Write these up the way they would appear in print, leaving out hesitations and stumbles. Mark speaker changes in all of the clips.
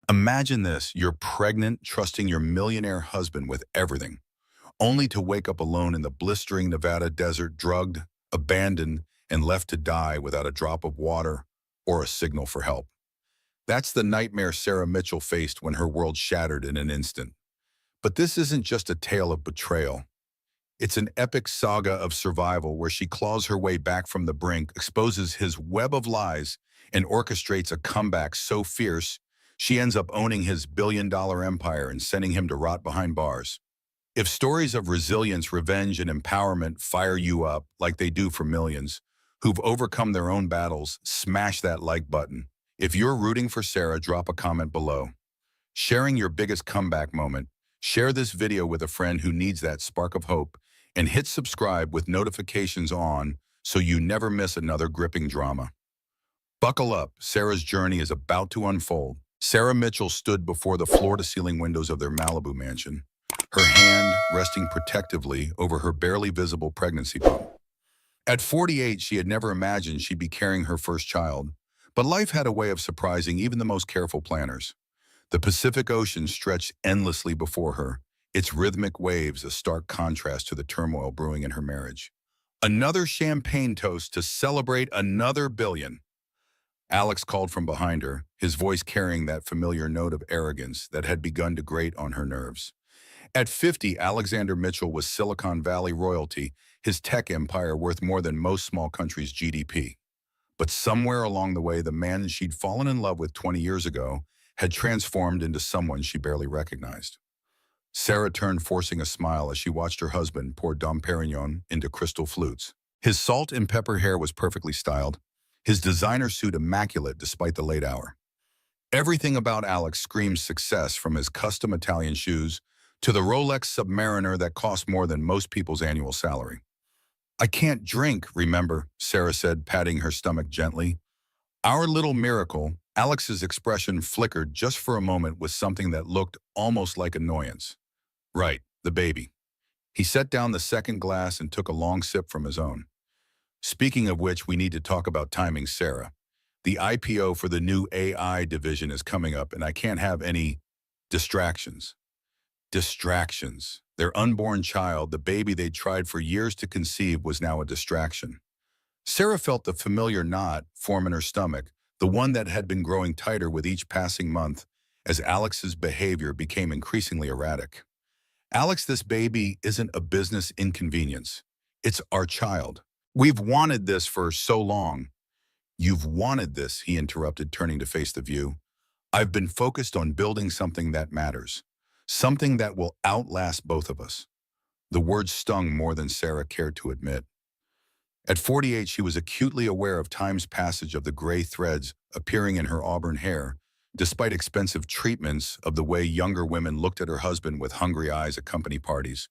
Speaker 1: Imagine this, you're pregnant, trusting your millionaire husband with everything, only to wake up alone in the blistering Nevada desert, drugged, abandoned, and left to die without a drop of water or a signal for help. That's the nightmare Sarah Mitchell faced when her world shattered in an instant. But this isn't just a tale of betrayal. It's an epic saga of survival where she claws her way back from the brink, exposes his web of lies, and orchestrates a comeback so fierce she ends up owning his billion-dollar empire and sending him to rot behind bars. If stories of resilience, revenge, and empowerment fire you up like they do for millions who've overcome their own battles, smash that like button. If you're rooting for Sarah, drop a comment below. Sharing your biggest comeback moment, share this video with a friend who needs that spark of hope, and hit subscribe with notifications on so you never miss another gripping drama. Buckle up, Sarah's journey is about to unfold. Sarah Mitchell stood before the floor-to-ceiling windows of their Malibu mansion, her hand resting protectively over her barely visible pregnancy pump. At 48, she had never imagined she'd be carrying her first child, but life had a way of surprising even the most careful planners. The Pacific Ocean stretched endlessly before her, its rhythmic waves a stark contrast to the turmoil brewing in her marriage. Another champagne toast to celebrate another billion. Alex called from behind her, his voice carrying that familiar note of arrogance that had begun to grate on her nerves. At 50, Alexander Mitchell was Silicon Valley royalty, his tech empire worth more than most small countries' GDP. But somewhere along the way, the man she'd fallen in love with 20 years ago had transformed into someone she barely recognized. Sarah turned, forcing a smile as she watched her husband pour Dom Perignon into crystal flutes. His salt and pepper hair was perfectly styled, his designer suit immaculate despite the late hour. Everything about Alex screamed success, from his custom Italian shoes to the Rolex Submariner that cost more than most people's annual salary. "I can't drink, remember," Sarah said, patting her stomach gently. Our little miracle. Alex's expression flickered just for a moment with something that looked almost like annoyance. "Right, the baby." He set down the second glass and took a long sip from his own. "Speaking of which, we need to talk about timing, Sarah. The IPO for the new AI division is coming up, and I can't have any distractions." Distractions. Their unborn child, the baby they'd tried for years to conceive, was now a distraction. Sarah felt the familiar knot form in her stomach, the one that had been growing tighter with each passing month as Alex's behavior became increasingly erratic. "Alex, this baby isn't a business inconvenience. It's our child. We've wanted this for so long." "You've wanted this," he interrupted, turning to face the view. "I've been focused on building something that matters, something that will outlast both of us." The words stung more than Sarah cared to admit. At 48, she was acutely aware of time's passage, of the gray threads appearing in her auburn hair, despite expensive treatments, of the way younger women looked at her husband with hungry eyes at company parties.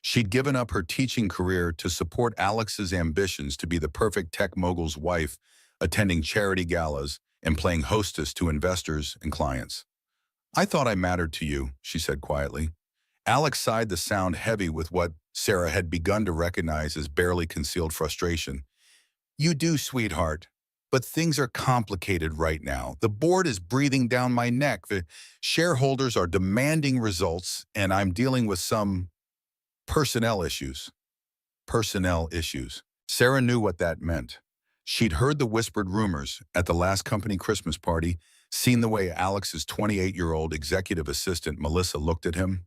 Speaker 1: She'd given up her teaching career to support Alex's ambitions to be the perfect tech mogul's wife, attending charity galas and playing hostess to investors and clients. "I thought I mattered to you," she said quietly. Alex sighed, the sound heavy with what Sarah had begun to recognize as barely concealed frustration. "You do, sweetheart. But things are complicated right now. The board is breathing down my neck. The shareholders are demanding results, and I'm dealing with some personnel issues." Personnel issues. Sarah knew what that meant. She'd heard the whispered rumors at the last company Christmas party, seen the way Alex's 28-year-old executive assistant Melissa looked at him,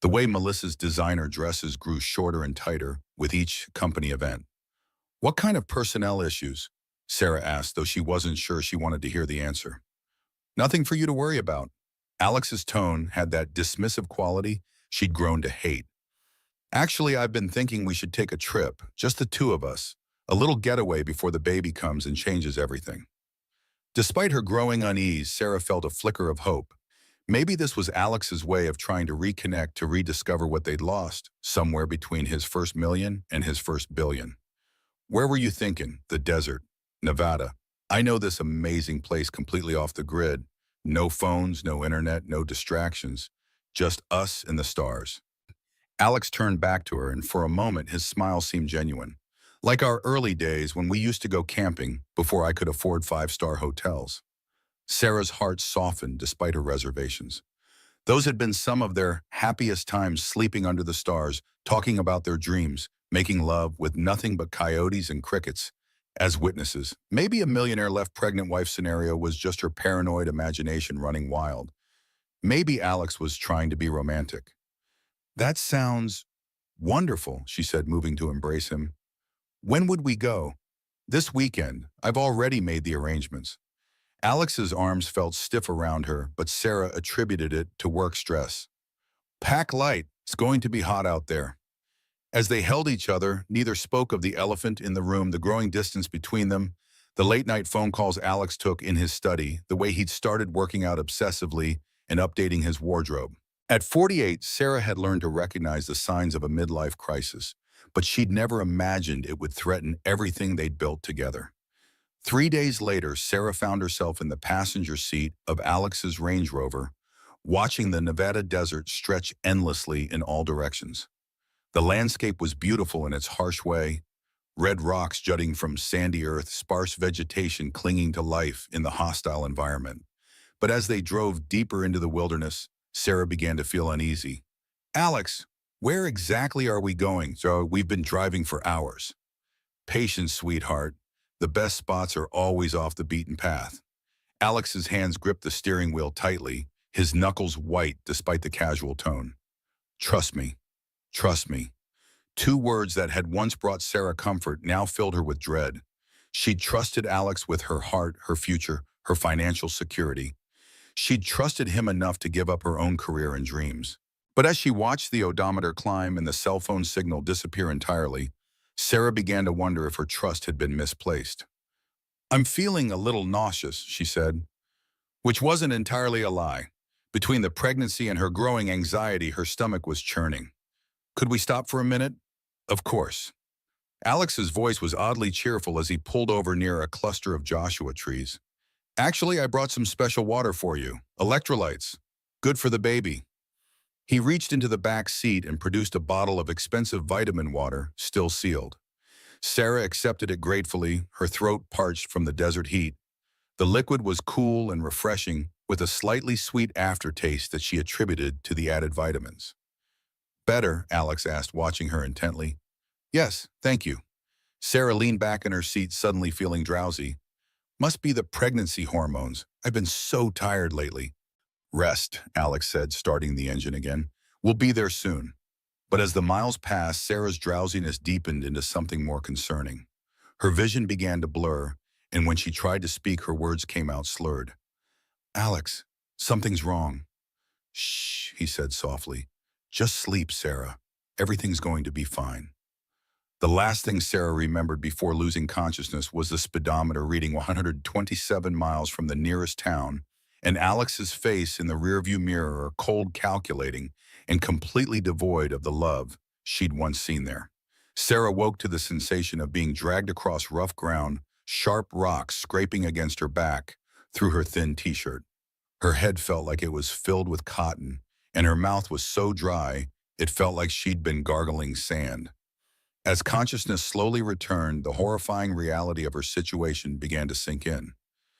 Speaker 1: the way Melissa's designer dresses grew shorter and tighter with each company event. "What kind of personnel issues?" Sarah asked, though she wasn't sure she wanted to hear the answer. "Nothing for you to worry about." Alex's tone had that dismissive quality she'd grown to hate. "Actually, I've been thinking we should take a trip, just the two of us, a little getaway before the baby comes and changes everything." Despite her growing unease, Sarah felt a flicker of hope. Maybe this was Alex's way of trying to reconnect, to rediscover what they'd lost, somewhere between his first million and his first billion. "Where were you thinking?" "The desert. Nevada. I know this amazing place completely off the grid. No phones, no internet, no distractions. Just us and the stars." Alex turned back to her, and for a moment his smile seemed genuine. "Like our early days when we used to go camping before I could afford five-star hotels." Sarah's heart softened despite her reservations. Those had been some of their happiest times, sleeping under the stars, talking about their dreams, making love with nothing but coyotes and crickets as witnesses. Maybe a millionaire left pregnant wife scenario was just her paranoid imagination running wild. Maybe Alex was trying to be romantic. That sounds wonderful, she said, moving to embrace him. When would we go? This weekend. I've already made the arrangements. Alex's arms felt stiff around her, but Sarah attributed it to work stress. Pack light. It's going to be hot out there. As they held each other, neither spoke of the elephant in the room, the growing distance between them, the late-night phone calls Alex took in his study, the way he'd started working out obsessively and updating his wardrobe. At 48, Sarah had learned to recognize the signs of a midlife crisis, but she'd never imagined it would threaten everything they'd built together. 3 days later, Sarah found herself in the passenger seat of Alex's Range Rover, watching the Nevada desert stretch endlessly in all directions. The landscape was beautiful in its harsh way, red rocks jutting from sandy earth, sparse vegetation clinging to life in the hostile environment. But as they drove deeper into the wilderness, Sarah began to feel uneasy. Alex, where exactly are we going? So we've been driving for hours. Patience, sweetheart. The best spots are always off the beaten path. Alex's hands gripped the steering wheel tightly, his knuckles white despite the casual tone. Trust me. Trust me. Two words that had once brought Sarah comfort now filled her with dread. She'd trusted Alex with her heart, her future, her financial security. She'd trusted him enough to give up her own career and dreams. But as she watched the odometer climb and the cell phone signal disappear entirely, Sarah began to wonder if her trust had been misplaced. I'm feeling a little nauseous, she said, which wasn't entirely a lie. Between the pregnancy and her growing anxiety, her stomach was churning. Could we stop for a minute? Of course. Alex's voice was oddly cheerful as he pulled over near a cluster of Joshua trees. Actually, I brought some special water for you. Electrolytes. Good for the baby. He reached into the back seat and produced a bottle of expensive vitamin water, still sealed. Sarah accepted it gratefully, her throat parched from the desert heat. The liquid was cool and refreshing, with a slightly sweet aftertaste that she attributed to the added vitamins. Better? Alex asked, watching her intently. Yes, thank you. Sarah leaned back in her seat, suddenly feeling drowsy. Must be the pregnancy hormones. I've been so tired lately. Rest, Alex said, starting the engine again. We'll be there soon. But as the miles passed, Sarah's drowsiness deepened into something more concerning. Her vision began to blur, and when she tried to speak, her words came out slurred. Alex, something's wrong. Shh, he said softly. Just sleep, Sarah. Everything's going to be fine. The last thing Sarah remembered before losing consciousness was the speedometer reading 127 miles from the nearest town, and Alex's face in the rearview mirror, cold, calculating, and completely devoid of the love she'd once seen there. Sarah woke to the sensation of being dragged across rough ground, sharp rocks scraping against her back through her thin t-shirt. Her head felt like it was filled with cotton, and her mouth was so dry it felt like she'd been gargling sand. As consciousness slowly returned, the horrifying reality of her situation began to sink in.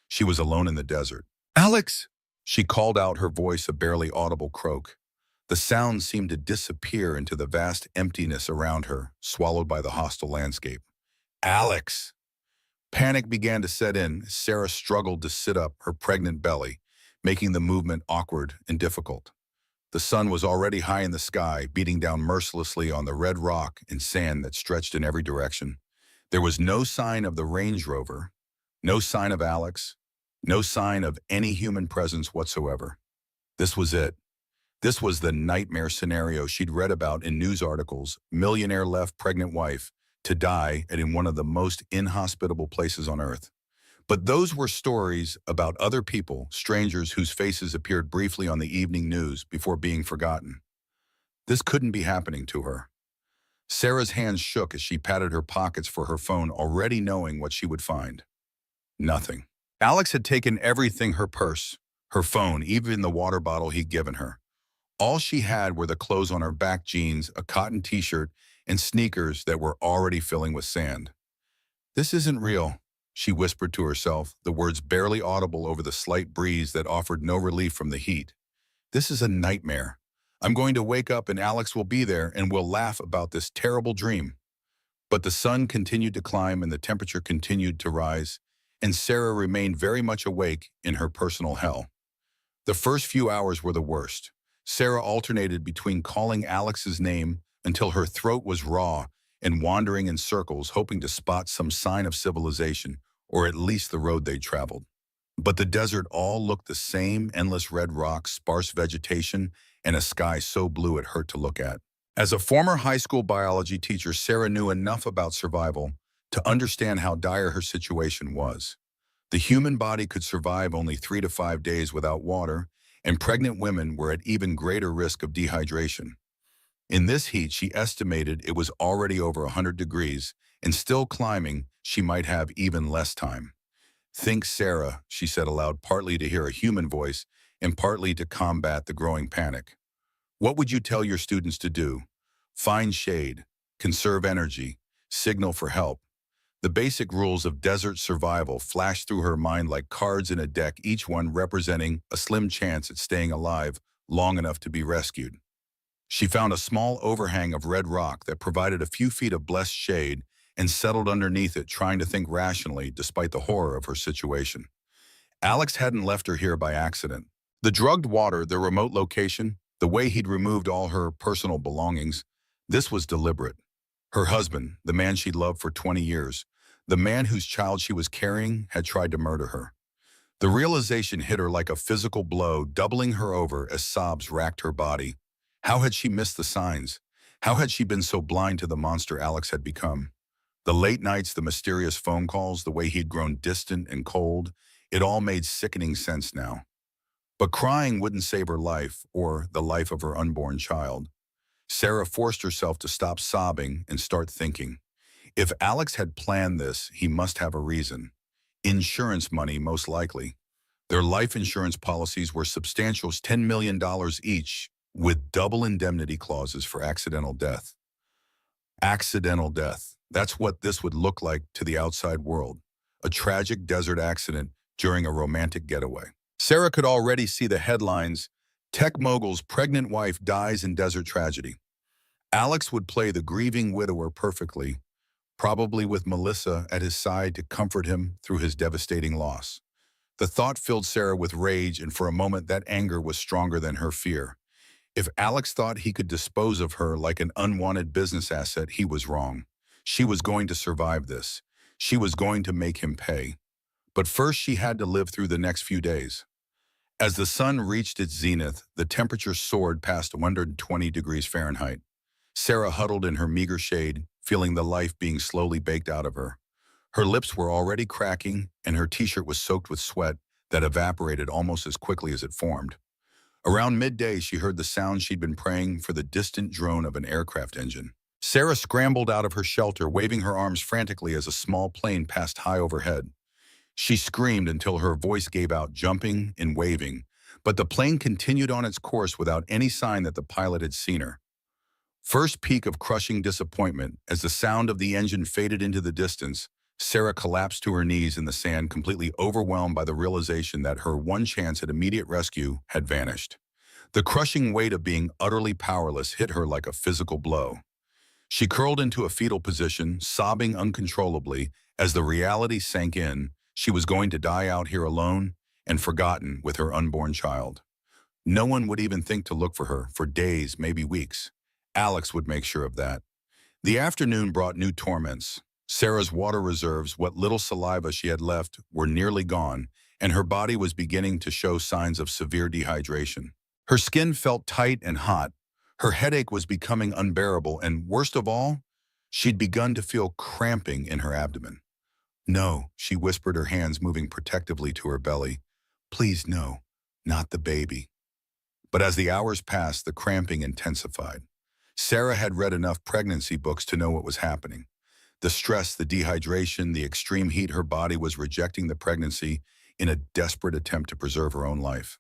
Speaker 1: She was alone in the desert. Alex! She called out, her voice a barely audible croak. The sound seemed to disappear into the vast emptiness around her, swallowed by the hostile landscape. Alex! Panic began to set in as Sarah struggled to sit up, her pregnant belly, making the movement awkward and difficult. The sun was already high in the sky, beating down mercilessly on the red rock and sand that stretched in every direction. There was no sign of the Range Rover, no sign of Alex, no sign of any human presence whatsoever. This was it. This was the nightmare scenario she'd read about in news articles. Millionaire left pregnant wife to die in one of the most inhospitable places on earth. But those were stories about other people, strangers whose faces appeared briefly on the evening news before being forgotten. This couldn't be happening to her. Sarah's hands shook as she patted her pockets for her phone, already knowing what she would find. Nothing. Alex had taken everything: her purse, her phone, even the water bottle he'd given her. All she had were the clothes on her back, jeans, a cotton t-shirt, and sneakers that were already filling with sand. This isn't real, she whispered to herself, the words barely audible over the slight breeze that offered no relief from the heat. This is a nightmare. I'm going to wake up and Alex will be there and we'll laugh about this terrible dream. But the sun continued to climb and the temperature continued to rise, and Sarah remained very much awake in her personal hell. The first few hours were the worst. Sarah alternated between calling Alex's name until her throat was raw and wandering in circles hoping to spot some sign of civilization, or at least the road they'd traveled. But the desert all looked the same: endless red rocks, sparse vegetation, and a sky so blue it hurt to look at. As a former high school biology teacher, Sarah knew enough about survival to understand how dire her situation was. The human body could survive only 3 to 5 days without water, and pregnant women were at even greater risk of dehydration. In this heat, she estimated it was already over 100 degrees, and still climbing, she might have even less time. "Think, Sarah," she said aloud, partly to hear a human voice and partly to combat the growing panic. "What would you tell your students to do? Find shade, conserve energy, signal for help." The basic rules of desert survival flashed through her mind like cards in a deck, each one representing a slim chance at staying alive long enough to be rescued. She found a small overhang of red rock that provided a few feet of blessed shade and settled underneath it, trying to think rationally despite the horror of her situation. Alex hadn't left her here by accident. The drugged water, the remote location, the way he'd removed all her personal belongings, this was deliberate. Her husband, the man she'd loved for 20 years, the man whose child she was carrying, had tried to murder her. The realization hit her like a physical blow, doubling her over as sobs racked her body. How had she missed the signs? How had she been so blind to the monster Alex had become? The late nights, the mysterious phone calls, the way he'd grown distant and cold, it all made sickening sense now. But crying wouldn't save her life or the life of her unborn child. Sarah forced herself to stop sobbing and start thinking. If Alex had planned this, he must have a reason. Insurance money, most likely. Their life insurance policies were substantial, $10 million each, with double indemnity clauses for accidental death. Accidental death. That's what this would look like to the outside world. A tragic desert accident during a romantic getaway. Sarah could already see the headlines: "Tech mogul's pregnant wife dies in desert tragedy." Alex would play the grieving widower perfectly, probably with Melissa at his side to comfort him through his devastating loss. The thought filled Sarah with rage, and for a moment that anger was stronger than her fear. If Alex thought he could dispose of her like an unwanted business asset, he was wrong. She was going to survive this. She was going to make him pay. But first she had to live through the next few days. As the sun reached its zenith, the temperature soared past 120 degrees Fahrenheit. Sarah huddled in her meager shade, feeling the life being slowly baked out of her. Her lips were already cracking, and her t-shirt was soaked with sweat that evaporated almost as quickly as it formed. Around midday, she heard the sound she'd been praying for: the distant drone of an aircraft engine. Sarah scrambled out of her shelter, waving her arms frantically as a small plane passed high overhead. She screamed until her voice gave out, jumping and waving, but the plane continued on its course without any sign that the pilot had seen her. First peak of crushing disappointment, as the sound of the engine faded into the distance, Sarah collapsed to her knees in the sand, completely overwhelmed by the realization that her one chance at immediate rescue had vanished. The crushing weight of being utterly powerless hit her like a physical blow. She curled into a fetal position, sobbing uncontrollably as the reality sank in. She was going to die out here alone and forgotten with her unborn child. No one would even think to look for her for days, maybe weeks. Alex would make sure of that. The afternoon brought new torments. Sarah's water reserves, what little saliva she had left, were nearly gone, and her body was beginning to show signs of severe dehydration. Her skin felt tight and hot. Her headache was becoming unbearable, and worst of all, she'd begun to feel cramping in her abdomen. "No," she whispered, her hands moving protectively to her belly. "Please no, not the baby." But as the hours passed, the cramping intensified. Sarah had read enough pregnancy books to know what was happening. The stress, the dehydration, the extreme heat, her body was rejecting the pregnancy in a desperate attempt to preserve her own life.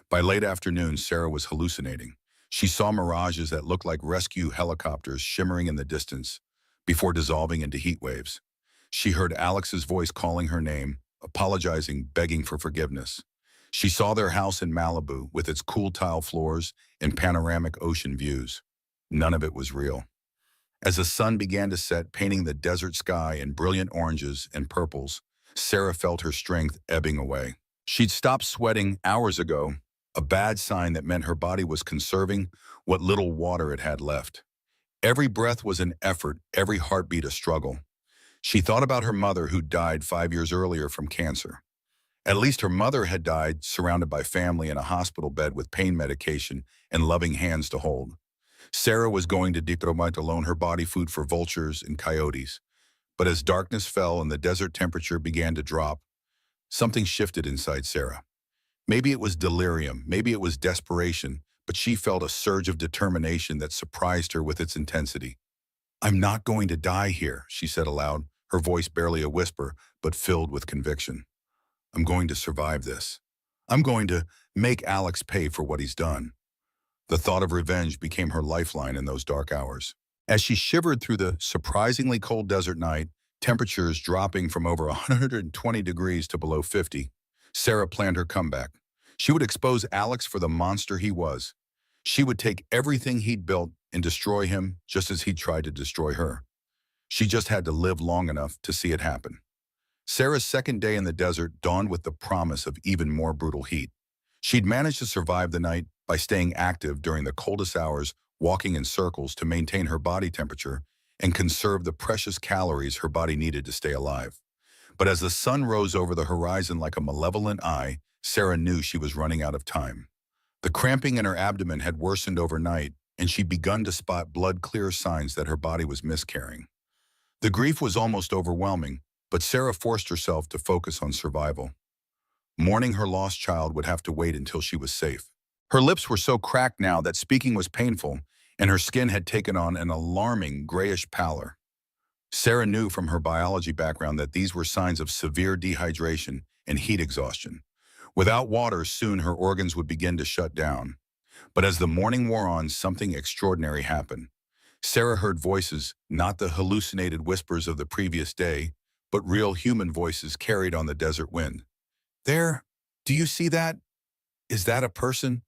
Speaker 1: By late afternoon, Sarah was hallucinating. She saw mirages that looked like rescue helicopters shimmering in the distance before dissolving into heat waves. She heard Alex's voice calling her name, apologizing, begging for forgiveness. She saw their house in Malibu with its cool tile floors and panoramic ocean views. None of it was real. As the sun began to set, painting the desert sky in brilliant oranges and purples, Sarah felt her strength ebbing away. She'd stopped sweating hours ago, a bad sign that meant her body was conserving what little water it had left. Every breath was an effort, every heartbeat a struggle. She thought about her mother who died 5 years earlier from cancer. At least her mother had died surrounded by family in a hospital bed with pain medication and loving hands to hold. Sarah was going to Dicromite alone, her body food for vultures and coyotes. But as darkness fell and the desert temperature began to drop, something shifted inside Sarah. Maybe it was delirium, maybe it was desperation, but she felt a surge of determination that surprised her with its intensity. "I'm not going to die here," she said aloud, her voice barely a whisper, but filled with conviction. "I'm going to survive this. I'm going to make Alex pay for what he's done." The thought of revenge became her lifeline in those dark hours. As she shivered through the surprisingly cold desert night, temperatures dropping from over 120 degrees to below 50, Sarah planned her comeback. She would expose Alex for the monster he was. She would take everything he'd built and destroy him just as he tried to destroy her. She just had to live long enough to see it happen. Sarah's second day in the desert dawned with the promise of even more brutal heat. She'd managed to survive the night by staying active during the coldest hours, walking in circles to maintain her body temperature and conserve the precious calories her body needed to stay alive. But as the sun rose over the horizon like a malevolent eye, Sarah knew she was running out of time. The cramping in her abdomen had worsened overnight, and she'd begun to spot blood-clear signs that her body was miscarrying. The grief was almost overwhelming, but Sarah forced herself to focus on survival. Mourning her lost child would have to wait until she was safe. Her lips were so cracked now that speaking was painful, and her skin had taken on an alarming grayish pallor. Sarah knew from her biology background that these were signs of severe dehydration and heat exhaustion. Without water, soon her organs would begin to shut down. But as the morning wore on, something extraordinary happened. Sarah heard voices, not the hallucinated whispers of the previous day, but real human voices carried on the desert wind. "There, do you see that? Is that a person?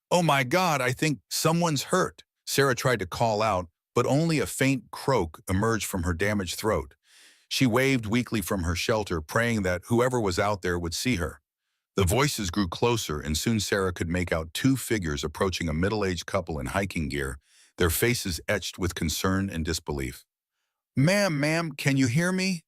Speaker 1: Oh my God, I think someone's hurt." Sarah tried to call out, but only a faint croak emerged from her damaged throat. She waved weakly from her shelter, praying that whoever was out there would see her. The voices grew closer, and soon Sarah could make out two figures approaching a middle-aged couple in hiking gear, their faces etched with concern and disbelief. Ma'am, can you hear me?"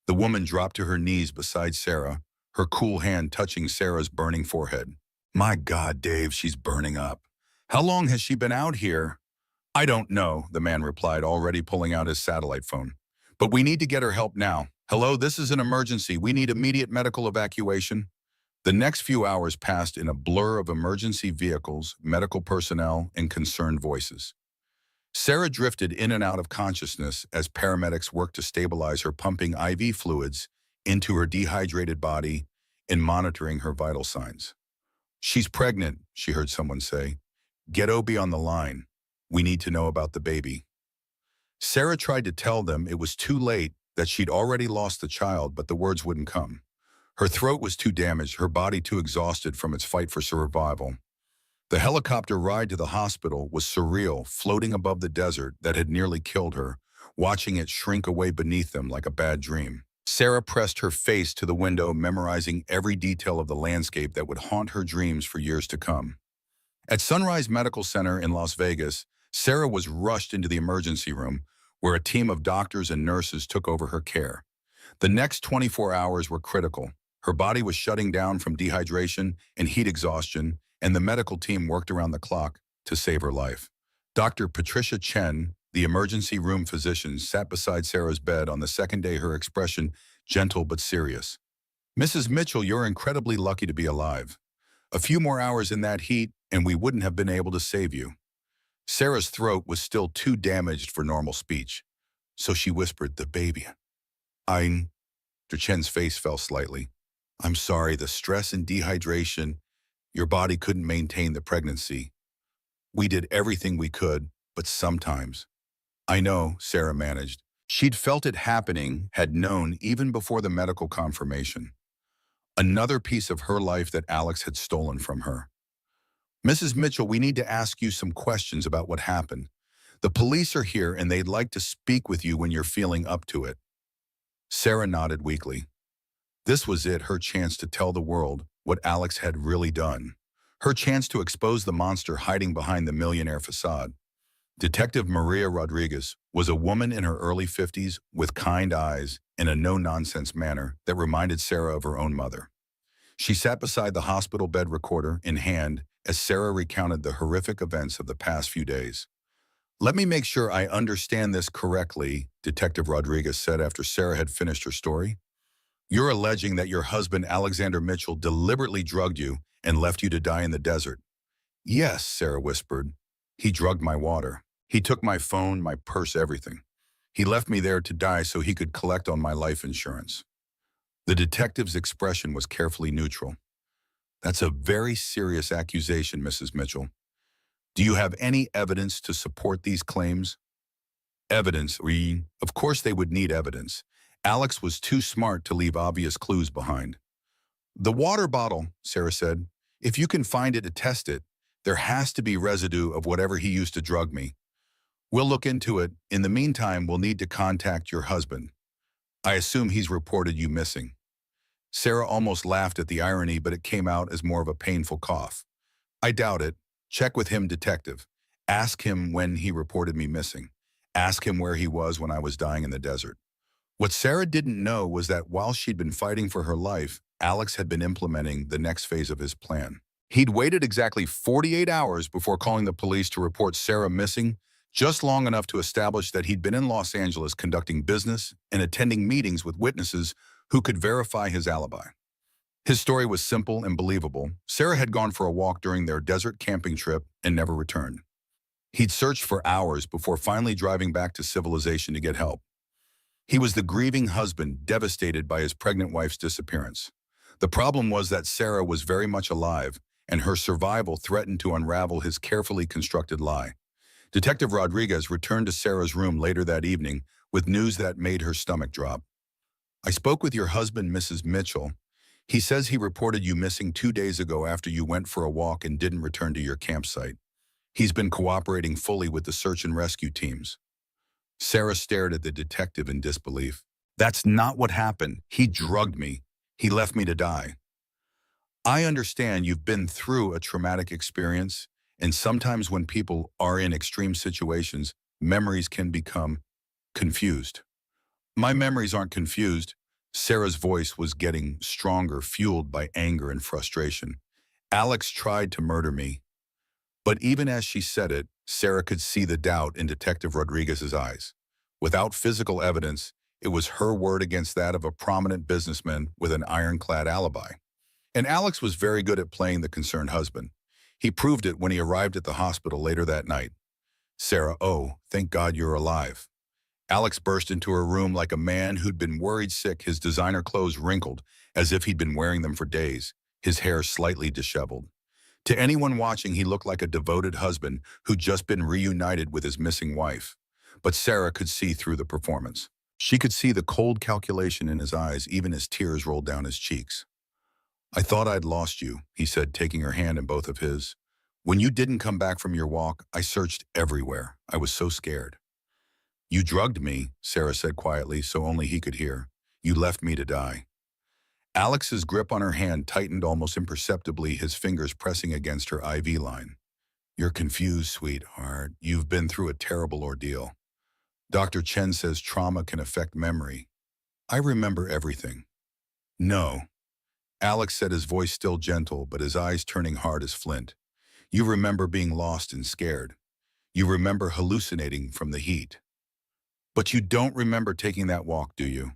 Speaker 1: The woman dropped to her knees beside Sarah, her cool hand touching Sarah's burning forehead. "My God, Dave, she's burning up. How long has she been out here?" "I don't know," the man replied, already pulling out his satellite phone. "But we need to get her help now. Hello, this is an emergency. We need immediate medical evacuation." The next few hours passed in a blur of emergency vehicles, medical personnel, and concerned voices. Sarah drifted in and out of consciousness as paramedics worked to stabilize her, pumping IV fluids into her dehydrated body and monitoring her vital signs. "She's pregnant," she heard someone say. "Get Obi on the line. We need to know about the baby." Sarah tried to tell them it was too late, that she'd already lost the child, but the words wouldn't come. Her throat was too damaged, her body too exhausted from its fight for survival. The helicopter ride to the hospital was surreal, floating above the desert that had nearly killed her, watching it shrink away beneath them like a bad dream. Sarah pressed her face to the window, memorizing every detail of the landscape that would haunt her dreams for years to come. At Sunrise Medical Center in Las Vegas, Sarah was rushed into the emergency room, where a team of doctors and nurses took over her care. The next 24 hours were critical. Her body was shutting down from dehydration and heat exhaustion, and the medical team worked around the clock to save her life. Dr. Patricia Chen, the emergency room physician, sat beside Sarah's bed on the second day, her expression gentle but serious. "Mrs. Mitchell, you're incredibly lucky to be alive. A few more hours in that heat, and we wouldn't have been able to save you." Sarah's throat was still too damaged for normal speech, so she whispered, "The baby." Dr. Chen's face fell slightly. "I'm sorry, the stress and dehydration, your body couldn't maintain the pregnancy. We did everything we could, but sometimes." "I know," Sarah managed. She'd felt it happening, had known even before the medical confirmation. Another piece of her life that Alex had stolen from her. Mrs. Mitchell, we need to ask you some questions about what happened. The police are here and they'd like to speak with you when you're feeling up to it. Sarah nodded weakly. This was it, her chance to tell the world what Alex had really done. Her chance to expose the monster hiding behind the millionaire facade. Detective Maria Rodriguez was a woman in her early 50s with kind eyes and a no-nonsense manner that reminded Sarah of her own mother. She sat beside the hospital bed, recorder in hand, as Sarah recounted the horrific events of the past few days. Let me make sure I understand this correctly, Detective Rodriguez said after Sarah had finished her story. You're alleging that your husband, Alexander Mitchell, deliberately drugged you and left you to die in the desert. Yes, Sarah whispered. He drugged my water. He took my phone, my purse, everything. He left me there to die so he could collect on my life insurance. The detective's expression was carefully neutral. That's a very serious accusation, Mrs. Mitchell. Do you have any evidence to support these claims? Evidence? Of course they would need evidence. Alex was too smart to leave obvious clues behind. The water bottle, Sarah said. If you can find it to test it, there has to be residue of whatever he used to drug me. We'll look into it. In the meantime, we'll need to contact your husband. I assume he's reported you missing. Sarah almost laughed at the irony, but it came out as more of a painful cough. I doubt it. Check with him, detective. Ask him when he reported me missing. Ask him where he was when I was dying in the desert. What Sarah didn't know was that while she'd been fighting for her life, Alex had been implementing the next phase of his plan. He'd waited exactly 48 hours before calling the police to report Sarah missing, just long enough to establish that he'd been in Los Angeles conducting business and attending meetings with witnesses who could verify his alibi. His story was simple and believable. Sarah had gone for a walk during their desert camping trip and never returned. He'd searched for hours before finally driving back to civilization to get help. He was the grieving husband devastated by his pregnant wife's disappearance. The problem was that Sarah was very much alive, and her survival threatened to unravel his carefully constructed lie. Detective Rodriguez returned to Sarah's room later that evening with news that made her stomach drop. I spoke with your husband, Mrs. Mitchell. He says he reported you missing 2 days ago after you went for a walk and didn't return to your campsite. He's been cooperating fully with the search and rescue teams. Sarah stared at the detective in disbelief. That's not what happened. He drugged me. He left me to die. I understand you've been through a traumatic experience, and sometimes when people are in extreme situations, memories can become confused. My memories aren't confused. Sarah's voice was getting stronger, fueled by anger and frustration. Alex tried to murder me. But even as she said it, Sarah could see the doubt in Detective Rodriguez's eyes. Without physical evidence, it was her word against that of a prominent businessman with an ironclad alibi. And Alex was very good at playing the concerned husband. He proved it when he arrived at the hospital later that night. Sarah, oh, thank God you're alive. Alex burst into her room like a man who'd been worried sick, his designer clothes wrinkled as if he'd been wearing them for days, his hair slightly disheveled. To anyone watching, he looked like a devoted husband who'd just been reunited with his missing wife. But Sarah could see through the performance. She could see the cold calculation in his eyes, even as tears rolled down his cheeks. I thought I'd lost you, he said, taking her hand in both of his. When you didn't come back from your walk, I searched everywhere. I was so scared. You drugged me, Sarah said quietly, so only he could hear. You left me to die. Alex's grip on her hand tightened almost imperceptibly, his fingers pressing against her IV line. You're confused, sweetheart. You've been through a terrible ordeal. Dr. Chen says trauma can affect memory. I remember everything. No. Alex said, his voice still gentle, but his eyes turning hard as flint. You remember being lost and scared. You remember hallucinating from the heat. But you don't remember taking that walk, do you?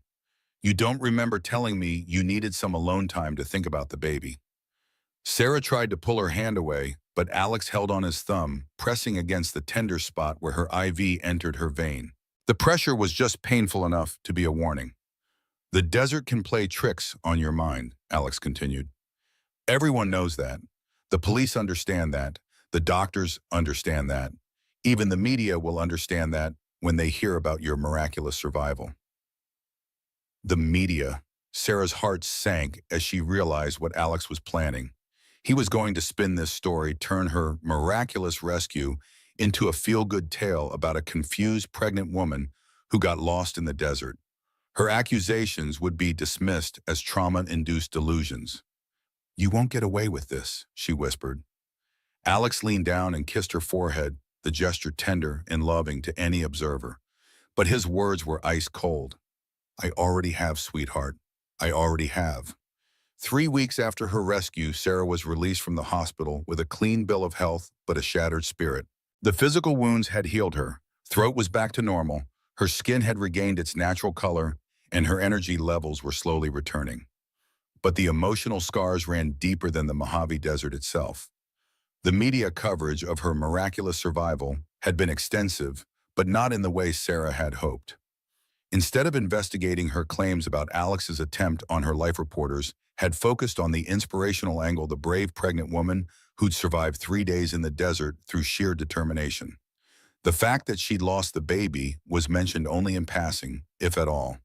Speaker 1: You don't remember telling me you needed some alone time to think about the baby. Sarah tried to pull her hand away, but Alex held on his thumb, pressing against the tender spot where her IV entered her vein. The pressure was just painful enough to be a warning. The desert can play tricks on your mind, Alex continued. Everyone knows that. The police understand that. The doctors understand that. Even the media will understand that. when they hear about your miraculous survival. The media. Sarah's heart sank as she realized what Alex was planning. He was going to spin this story, turn her miraculous rescue into a feel-good tale about a confused pregnant woman who got lost in the desert. Her accusations would be dismissed as trauma-induced delusions. "You won't get away with this," she whispered. Alex leaned down and kissed her forehead, the gesture tender and loving to any observer. But his words were ice cold. "I already have, sweetheart. I already have." 3 weeks after her rescue, Sarah was released from the hospital with a clean bill of health but a shattered spirit. The physical wounds had healed her. Throat was back to normal. Her skin had regained its natural color, and her energy levels were slowly returning. But the emotional scars ran deeper than the Mojave Desert itself. The media coverage of her miraculous survival had been extensive, but not in the way Sarah had hoped. Instead of investigating her claims about Alex's attempt on her, life reporters had focused on the inspirational angle, the brave pregnant woman who'd survived 3 days in the desert through sheer determination. The fact that she'd lost the baby was mentioned only in passing, if at all.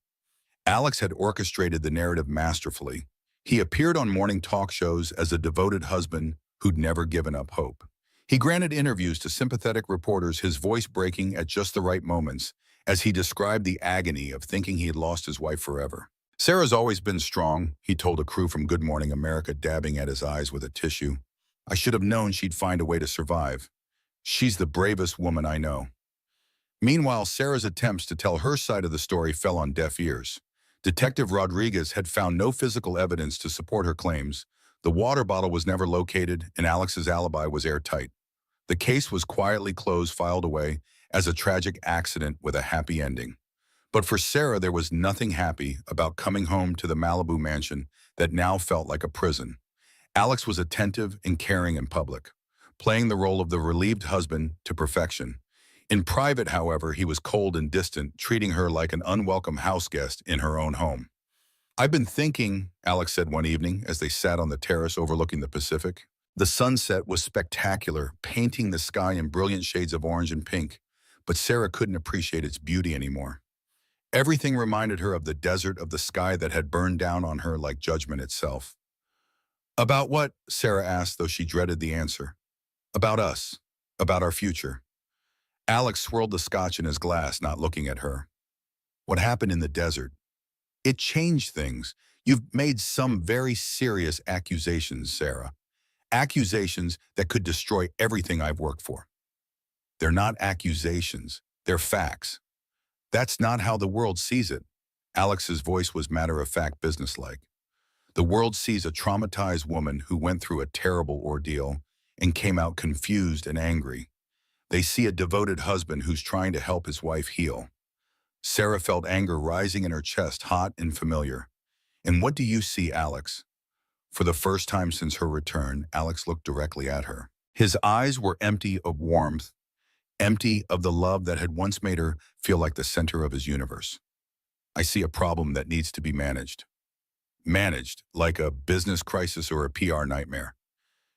Speaker 1: Alex had orchestrated the narrative masterfully. He appeared on morning talk shows as a devoted husband who'd never given up hope. He granted interviews to sympathetic reporters, his voice breaking at just the right moments, as he described the agony of thinking he had lost his wife forever. "Sarah's always been strong," he told a crew from Good Morning America, dabbing at his eyes with a tissue. "I should have known she'd find a way to survive. She's the bravest woman I know." Meanwhile, Sarah's attempts to tell her side of the story fell on deaf ears. Detective Rodriguez had found no physical evidence to support her claims. The water bottle was never located, and Alex's alibi was airtight. The case was quietly closed, filed away as a tragic accident with a happy ending. But for Sarah, there was nothing happy about coming home to the Malibu mansion that now felt like a prison. Alex was attentive and caring in public, playing the role of the relieved husband to perfection. In private, however, he was cold and distant, treating her like an unwelcome houseguest in her own home. "I've been thinking," Alex said one evening as they sat on the terrace overlooking the Pacific. The sunset was spectacular, painting the sky in brilliant shades of orange and pink, but Sarah couldn't appreciate its beauty anymore. Everything reminded her of the desert, of the sky that had burned down on her like judgment itself. "About what?" Sarah asked, though she dreaded the answer. "About us. About our future." Alex swirled the scotch in his glass, not looking at her. "What happened in the desert? It changed things. You've made some very serious accusations, Sarah. Accusations that could destroy everything I've worked for." "They're not accusations. They're facts. That's not how the world sees it." Alex's voice was matter-of-fact, businesslike. "The world sees a traumatized woman who went through a terrible ordeal and came out confused and angry. They see a devoted husband who's trying to help his wife heal." Sarah felt anger rising in her chest, hot and familiar. "And what do you see, Alex?" For the first time since her return, Alex looked directly at her. His eyes were empty of warmth, empty of the love that had once made her feel like the center of his universe. "I see a problem that needs to be managed." Managed, like a business crisis or a PR nightmare.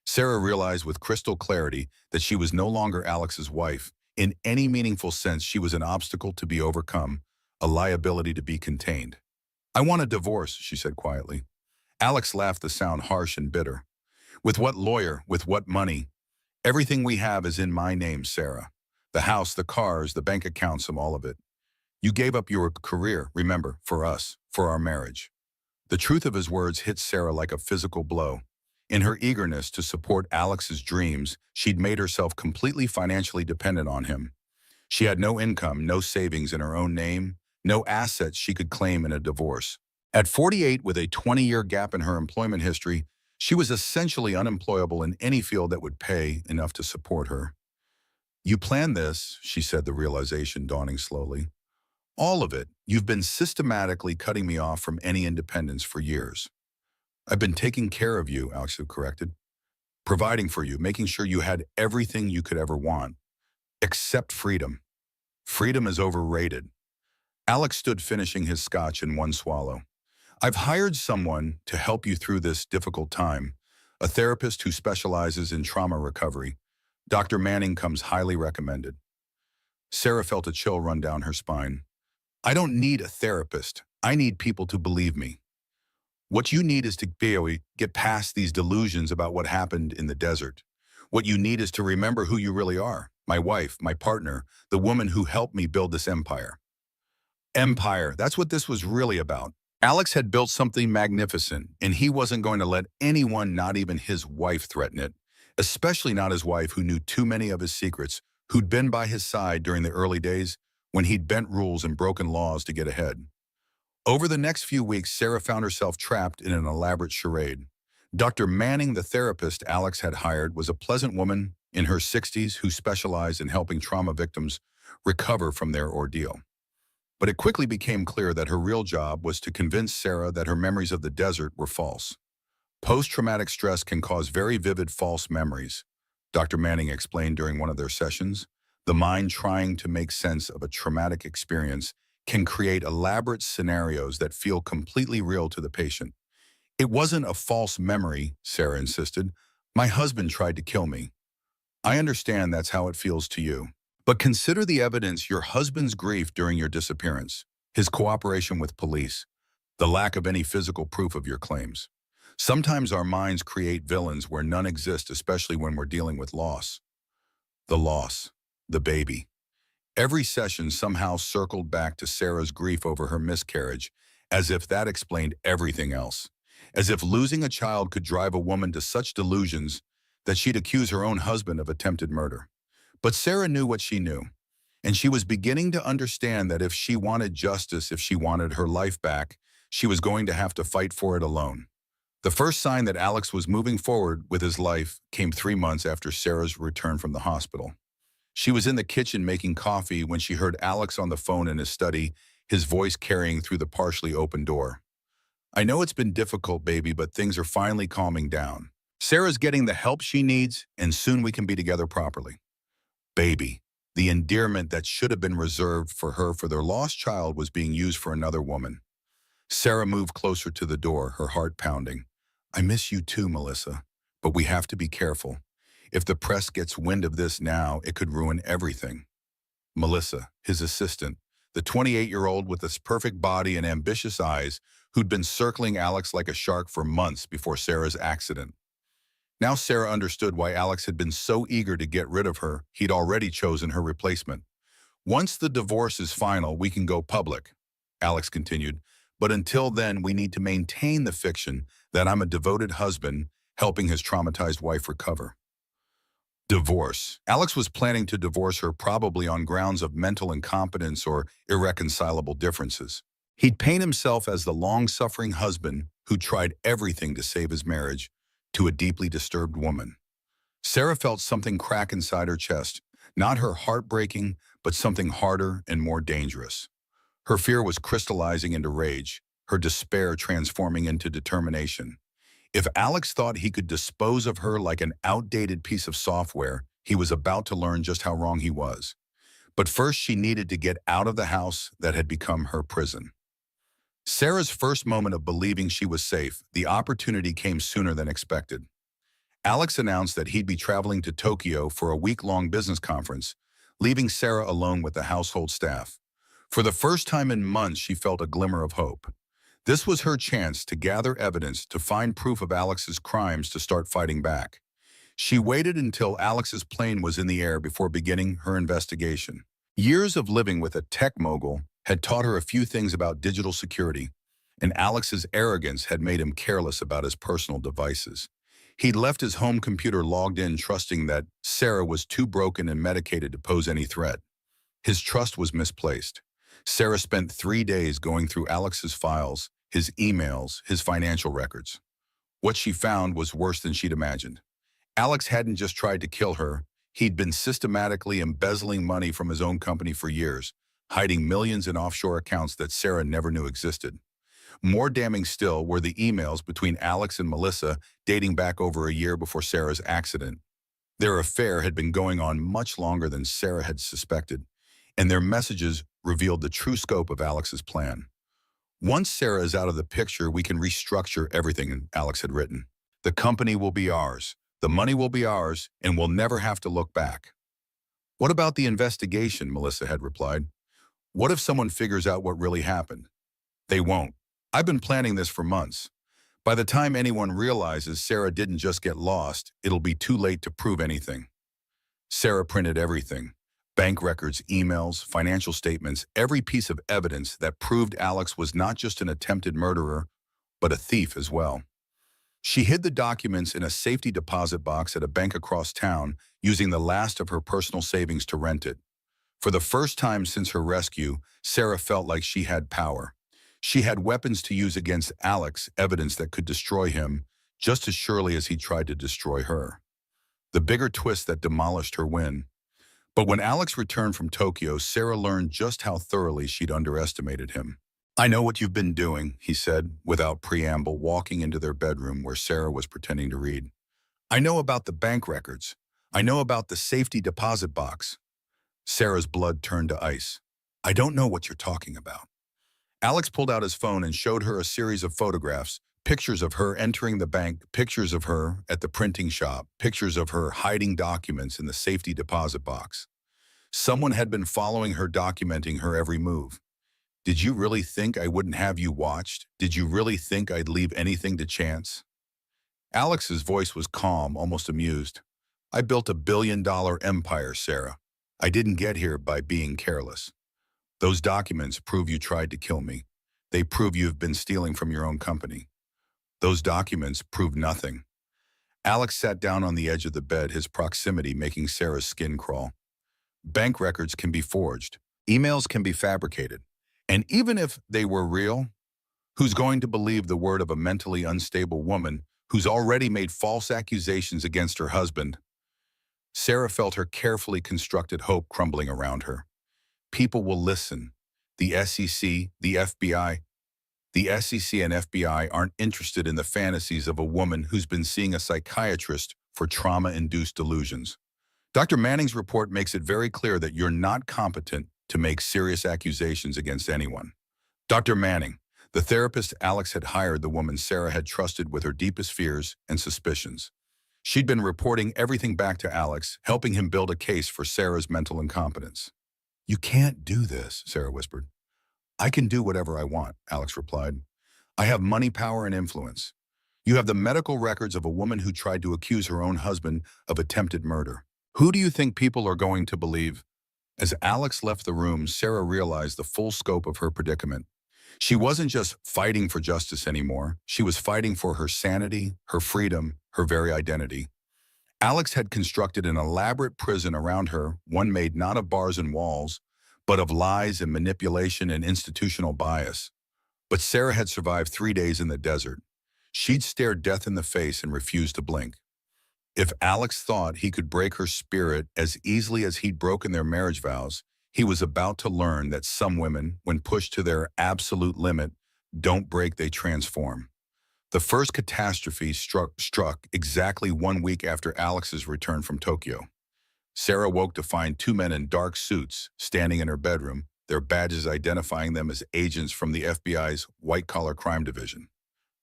Speaker 1: Sarah realized with crystal clarity that she was no longer Alex's wife. In any meaningful sense, she was an obstacle to be overcome, a liability to be contained. "I want a divorce," she said quietly. Alex laughed, the sound harsh and bitter. "With what lawyer? With what money? Everything we have is in my name, Sarah. The house, the cars, the bank accounts, and all of it. You gave up your career, remember, for us, for our marriage." The truth of his words hit Sarah like a physical blow. In her eagerness to support Alex's dreams, she'd made herself completely financially dependent on him. She had no income, no savings in her own name, no assets she could claim in a divorce. At 48, with a 20-year gap in her employment history, she was essentially unemployable in any field that would pay enough to support her. "You planned this," she said, the realization dawning slowly. "All of it. You've been systematically cutting me off from any independence for years." "I've been taking care of you," Alex corrected. "Providing for you, making sure you had everything you could ever want. Except freedom. Freedom is overrated." Alex stood, finishing his scotch in one swallow. "I've hired someone to help you through this difficult time, a therapist who specializes in trauma recovery. Dr. Manning comes highly recommended." Sarah felt a chill run down her spine. I don't need a therapist. I need people to believe me. What you need is to be able to get past these delusions about what happened in the desert. What you need is to remember who you really are. My wife, my partner, the woman who helped me build this empire. Empire, that's what this was really about. Alex had built something magnificent, and he wasn't going to let anyone, not even his wife, threaten it. Especially not his wife, who knew too many of his secrets, who'd been by his side during the early days when he'd bent rules and broken laws to get ahead. Over the next few weeks, Sarah found herself trapped in an elaborate charade. Dr. Manning, the therapist Alex had hired, was a pleasant woman in her 60s who specialized in helping trauma victims recover from their ordeal. But it quickly became clear that her real job was to convince Sarah that her memories of the desert were false. Post-traumatic stress can cause very vivid false memories, Dr. Manning explained during one of their sessions. The mind trying to make sense of a traumatic experience can create elaborate scenarios that feel completely real to the patient. It wasn't a false memory, Sarah insisted. My husband tried to kill me. I understand that's how it feels to you. But consider the evidence: your husband's grief during your disappearance, his cooperation with police, the lack of any physical proof of your claims. Sometimes our minds create villains where none exist, especially when we're dealing with loss. The loss, the baby. Every session somehow circled back to Sarah's grief over her miscarriage, as if that explained everything else. As if losing a child could drive a woman to such delusions that she'd accuse her own husband of attempted murder. But Sarah knew what she knew, and she was beginning to understand that if she wanted justice, if she wanted her life back, she was going to have to fight for it alone. The first sign that Alex was moving forward with his life came 3 months after Sarah's return from the hospital. She was in the kitchen making coffee when she heard Alex on the phone in his study, his voice carrying through the partially open door. I know it's been difficult, baby, but things are finally calming down. Sarah's getting the help she needs, and soon we can be together properly. Baby, the endearment that should have been reserved for her for their lost child was being used for another woman. Sarah moved closer to the door, her heart pounding. I miss you too, Melissa, but we have to be careful. If the press gets wind of this now, it could ruin everything. Melissa, his assistant, the 28-year-old with this perfect body and ambitious eyes, who'd been circling Alex like a shark for months before Sarah's accident. Now Sarah understood why Alex had been so eager to get rid of her. He'd already chosen her replacement. Once the divorce is final, we can go public, Alex continued. But until then, we need to maintain the fiction that I'm a devoted husband helping his traumatized wife recover. Divorce. Alex was planning to divorce her, probably on grounds of mental incompetence or irreconcilable differences. He'd paint himself as the long-suffering husband who tried everything to save his marriage to a deeply disturbed woman. Sarah felt something crack inside her chest, not her heart breaking, but something harder and more dangerous. Her fear was crystallizing into rage, her despair transforming into determination. If Alex thought he could dispose of her like an outdated piece of software, he was about to learn just how wrong he was. But first, she needed to get out of the house that had become her prison. Sarah's first moment of believing she was safe, the opportunity came sooner than expected. Alex announced that he'd be traveling to Tokyo for a week-long business conference, leaving Sarah alone with the household staff. For the first time in months, she felt a glimmer of hope. This was her chance to gather evidence, to find proof of Alex's crimes, to start fighting back. She waited until Alex's plane was in the air before beginning her investigation. Years of living with a tech mogul had taught her a few things about digital security, and Alex's arrogance had made him careless about his personal devices. He'd left his home computer logged in, trusting that Sarah was too broken and medicated to pose any threat. His trust was misplaced. Sarah spent 3 days going through Alex's files, his emails, his financial records. What she found was worse than she'd imagined. Alex hadn't just tried to kill her, he'd been systematically embezzling money from his own company for years, hiding millions in offshore accounts that Sarah never knew existed. More damning still were the emails between Alex and Melissa, dating back over a year before Sarah's accident. Their affair had been going on much longer than Sarah had suspected, and their messages revealed the true scope of Alex's plan. Once Sarah is out of the picture, we can restructure everything, Alex had written. The company will be ours, the money will be ours, and we'll never have to look back. What about the investigation? Melissa had replied. What if someone figures out what really happened? They won't. I've been planning this for months. By the time anyone realizes Sarah didn't just get lost, it'll be too late to prove anything. Sarah printed everything. Bank records, emails, financial statements, every piece of evidence that proved Alex was not just an attempted murderer, but a thief as well. She hid the documents in a safety deposit box at a bank across town, using the last of her personal savings to rent it. For the first time since her rescue, Sarah felt like she had power. She had weapons to use against Alex, evidence that could destroy him, just as surely as he tried to destroy her. The bigger twist that demolished her win. But when Alex returned from Tokyo, Sarah learned just how thoroughly she'd underestimated him. I know what you've been doing, he said, without preamble, walking into their bedroom where Sarah was pretending to read. I know about the bank records. I know about the safety deposit box. Sarah's blood turned to ice. I don't know what you're talking about. Alex pulled out his phone and showed her a series of photographs, pictures of her entering the bank, pictures of her at the printing shop, pictures of her hiding documents in the safety deposit box. Someone had been following her, documenting her every move. Did you really think I wouldn't have you watched? Did you really think I'd leave anything to chance? Alex's voice was calm, almost amused. I built $1 billion empire, Sarah. I didn't get here by being careless. Those documents prove you tried to kill me. They prove you have been stealing from your own company. Those documents prove nothing. Alex sat down on the edge of the bed, his proximity making Sarah's skin crawl. Bank records can be forged. Emails can be fabricated. And even if they were real, who's going to believe the word of a mentally unstable woman who's already made false accusations against her husband? Sarah felt her carefully constructed hope crumbling around her. People will listen. The SEC, the FBI, the SEC and FBI aren't interested in the fantasies of a woman who's been seeing a psychiatrist for trauma-induced delusions. Dr. Manning's report makes it very clear that you're not competent to make serious accusations against anyone. Dr. Manning, the therapist Alex had hired, the woman Sarah had trusted with her deepest fears and suspicions. She'd been reporting everything back to Alex, helping him build a case for Sarah's mental incompetence. You can't do this, Sarah whispered. I can do whatever I want, Alex replied. I have money, power, and influence. You have the medical records of a woman who tried to accuse her own husband of attempted murder. Who do you think people are going to believe? As Alex left the room, Sarah realized the full scope of her predicament. She wasn't just fighting for justice anymore. She was fighting for her sanity, her freedom, her very identity. Alex had constructed an elaborate prison around her, one made not of bars and walls, but of lies and manipulation and institutional bias. But Sarah had survived 3 days in the desert. She'd stared death in the face and refused to blink. If Alex thought he could break her spirit as easily as he'd broken their marriage vows, he was about to learn that some women, when pushed to their absolute limit, don't break, they transform. The first catastrophe struck exactly 1 week after Alex's return from Tokyo. Sarah woke to find 2 men in dark suits standing in her bedroom, their badges identifying them as agents from the FBI's white-collar crime division.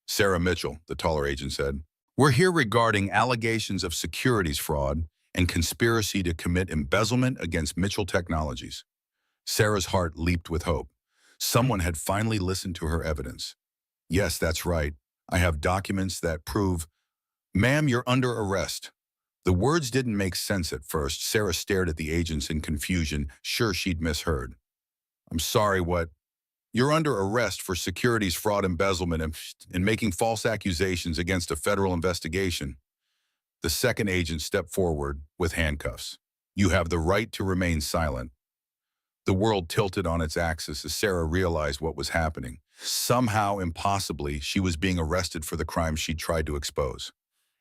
Speaker 1: Sarah Mitchell, the taller agent said, "We're here regarding allegations of securities fraud and conspiracy to commit embezzlement against Mitchell Technologies." Sarah's heart leaped with hope. Someone had finally listened to her evidence. "Yes, that's right. I have documents that prove—" "Ma'am, you're under arrest." The words didn't make sense at first. Sarah stared at the agents in confusion, sure she'd misheard. "I'm sorry, what?" "You're under arrest for securities fraud, embezzlement, and making false accusations against a federal investigation." The second agent stepped forward with handcuffs. "You have the right to remain silent." The world tilted on its axis as Sarah realized what was happening. Somehow, impossibly, she was being arrested for the crimes she'd tried to expose.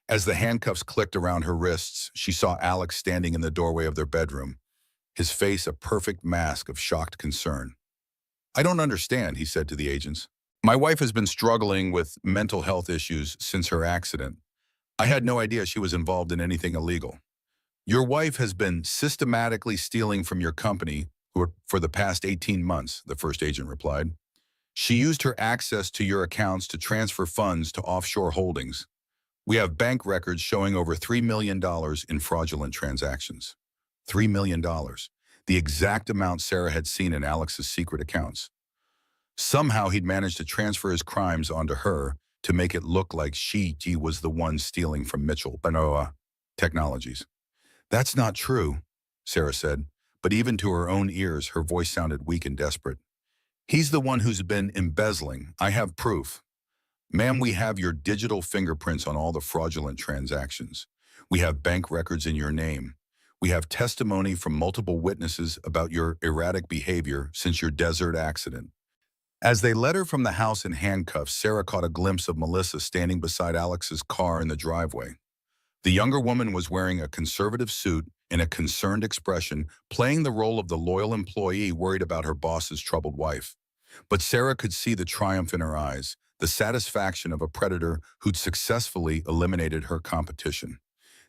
Speaker 1: As the handcuffs clicked around her wrists, she saw Alex standing in the doorway of their bedroom, his face a perfect mask of shocked concern. "I don't understand," he said to the agents. "My wife has been struggling with mental health issues since her accident. I had no idea she was involved in anything illegal." "Your wife has been systematically stealing from your company for the past 18 months, the first agent replied. "She used her access to your accounts to transfer funds to offshore holdings. We have bank records showing over $3 million in fraudulent transactions." $3 million, the exact amount Sarah had seen in Alex's secret accounts. Somehow he'd managed to transfer his crimes onto her to make it look like she was the one stealing from Mitchell Technologies. That's not true, Sarah said, but even to her own ears, her voice sounded weak and desperate. He's the one who's been embezzling. I have proof. Ma'am, we have your digital fingerprints on all the fraudulent transactions. We have bank records in your name. We have testimony from multiple witnesses about your erratic behavior since your desert accident. As they led her from the house in handcuffs, Sarah caught a glimpse of Melissa standing beside Alex's car in the driveway. The younger woman was wearing a conservative suit and a concerned expression, playing the role of the loyal employee worried about her boss's troubled wife. But Sarah could see the triumph in her eyes, the satisfaction of a predator who'd successfully eliminated her competition.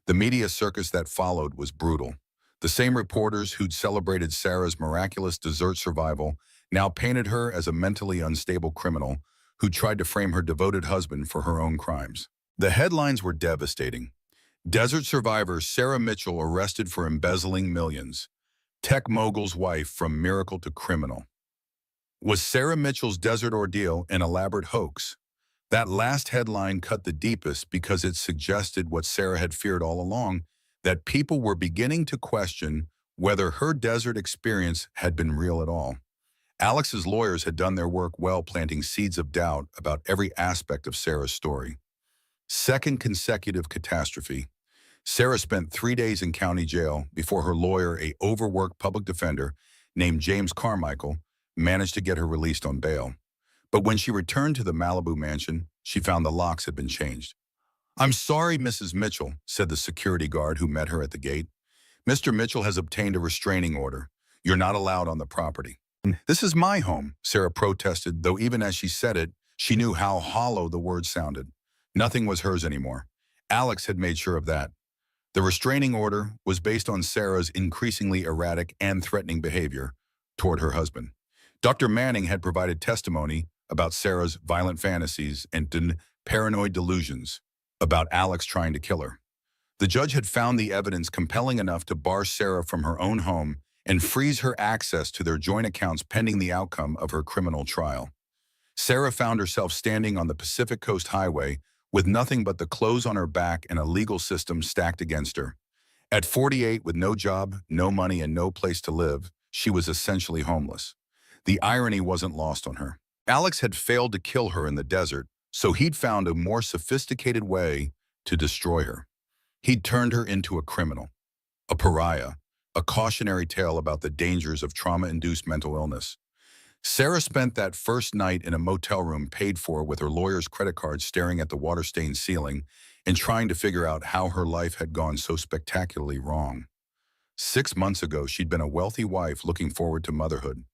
Speaker 1: The media circus that followed was brutal. The same reporters who'd celebrated Sarah's miraculous desert survival now painted her as a mentally unstable criminal who tried to frame her devoted husband for her own crimes. The headlines were devastating. Desert survivor Sarah Mitchell arrested for embezzling millions. Tech mogul's wife from miracle to criminal. Was Sarah Mitchell's desert ordeal an elaborate hoax? That last headline cut the deepest because it suggested what Sarah had feared all along, that people were beginning to question whether her desert experience had been real at all. Alex's lawyers had done their work well, planting seeds of doubt about every aspect of Sarah's story. Second consecutive catastrophe. Sarah spent 3 days in county jail before her lawyer, a overworked public defender named James Carmichael, managed to get her released on bail. But when she returned to the Malibu mansion, she found the locks had been changed. "I'm sorry, Mrs. Mitchell," said the security guard who met her at the gate. "Mr. Mitchell has obtained a restraining order. You're not allowed on the property." "This is my home," Sarah protested, though even as she said it, she knew how hollow the words sounded. Nothing was hers anymore. Alex had made sure of that. The restraining order was based on Sarah's increasingly erratic and threatening behavior toward her husband. Dr. Manning had provided testimony about Sarah's violent fantasies and paranoid delusions about Alex trying to kill her. The judge had found the evidence compelling enough to bar Sarah from her own home and freeze her access to their joint accounts pending the outcome of her criminal trial. Sarah found herself standing on the Pacific Coast Highway with nothing but the clothes on her back and a legal system stacked against her. At 48, with no job, no money, and no place to live, she was essentially homeless. The irony wasn't lost on her. Alex had failed to kill her in the desert, so he'd found a more sophisticated way to destroy her. He'd turned her into a criminal, a pariah, a cautionary tale about the dangers of trauma-induced mental illness. Sarah spent that first night in a motel room paid for with her lawyer's credit card, staring at the water-stained ceiling and trying to figure out how her life had gone so spectacularly wrong. 6 months ago, she'd been a wealthy wife looking forward to motherhood.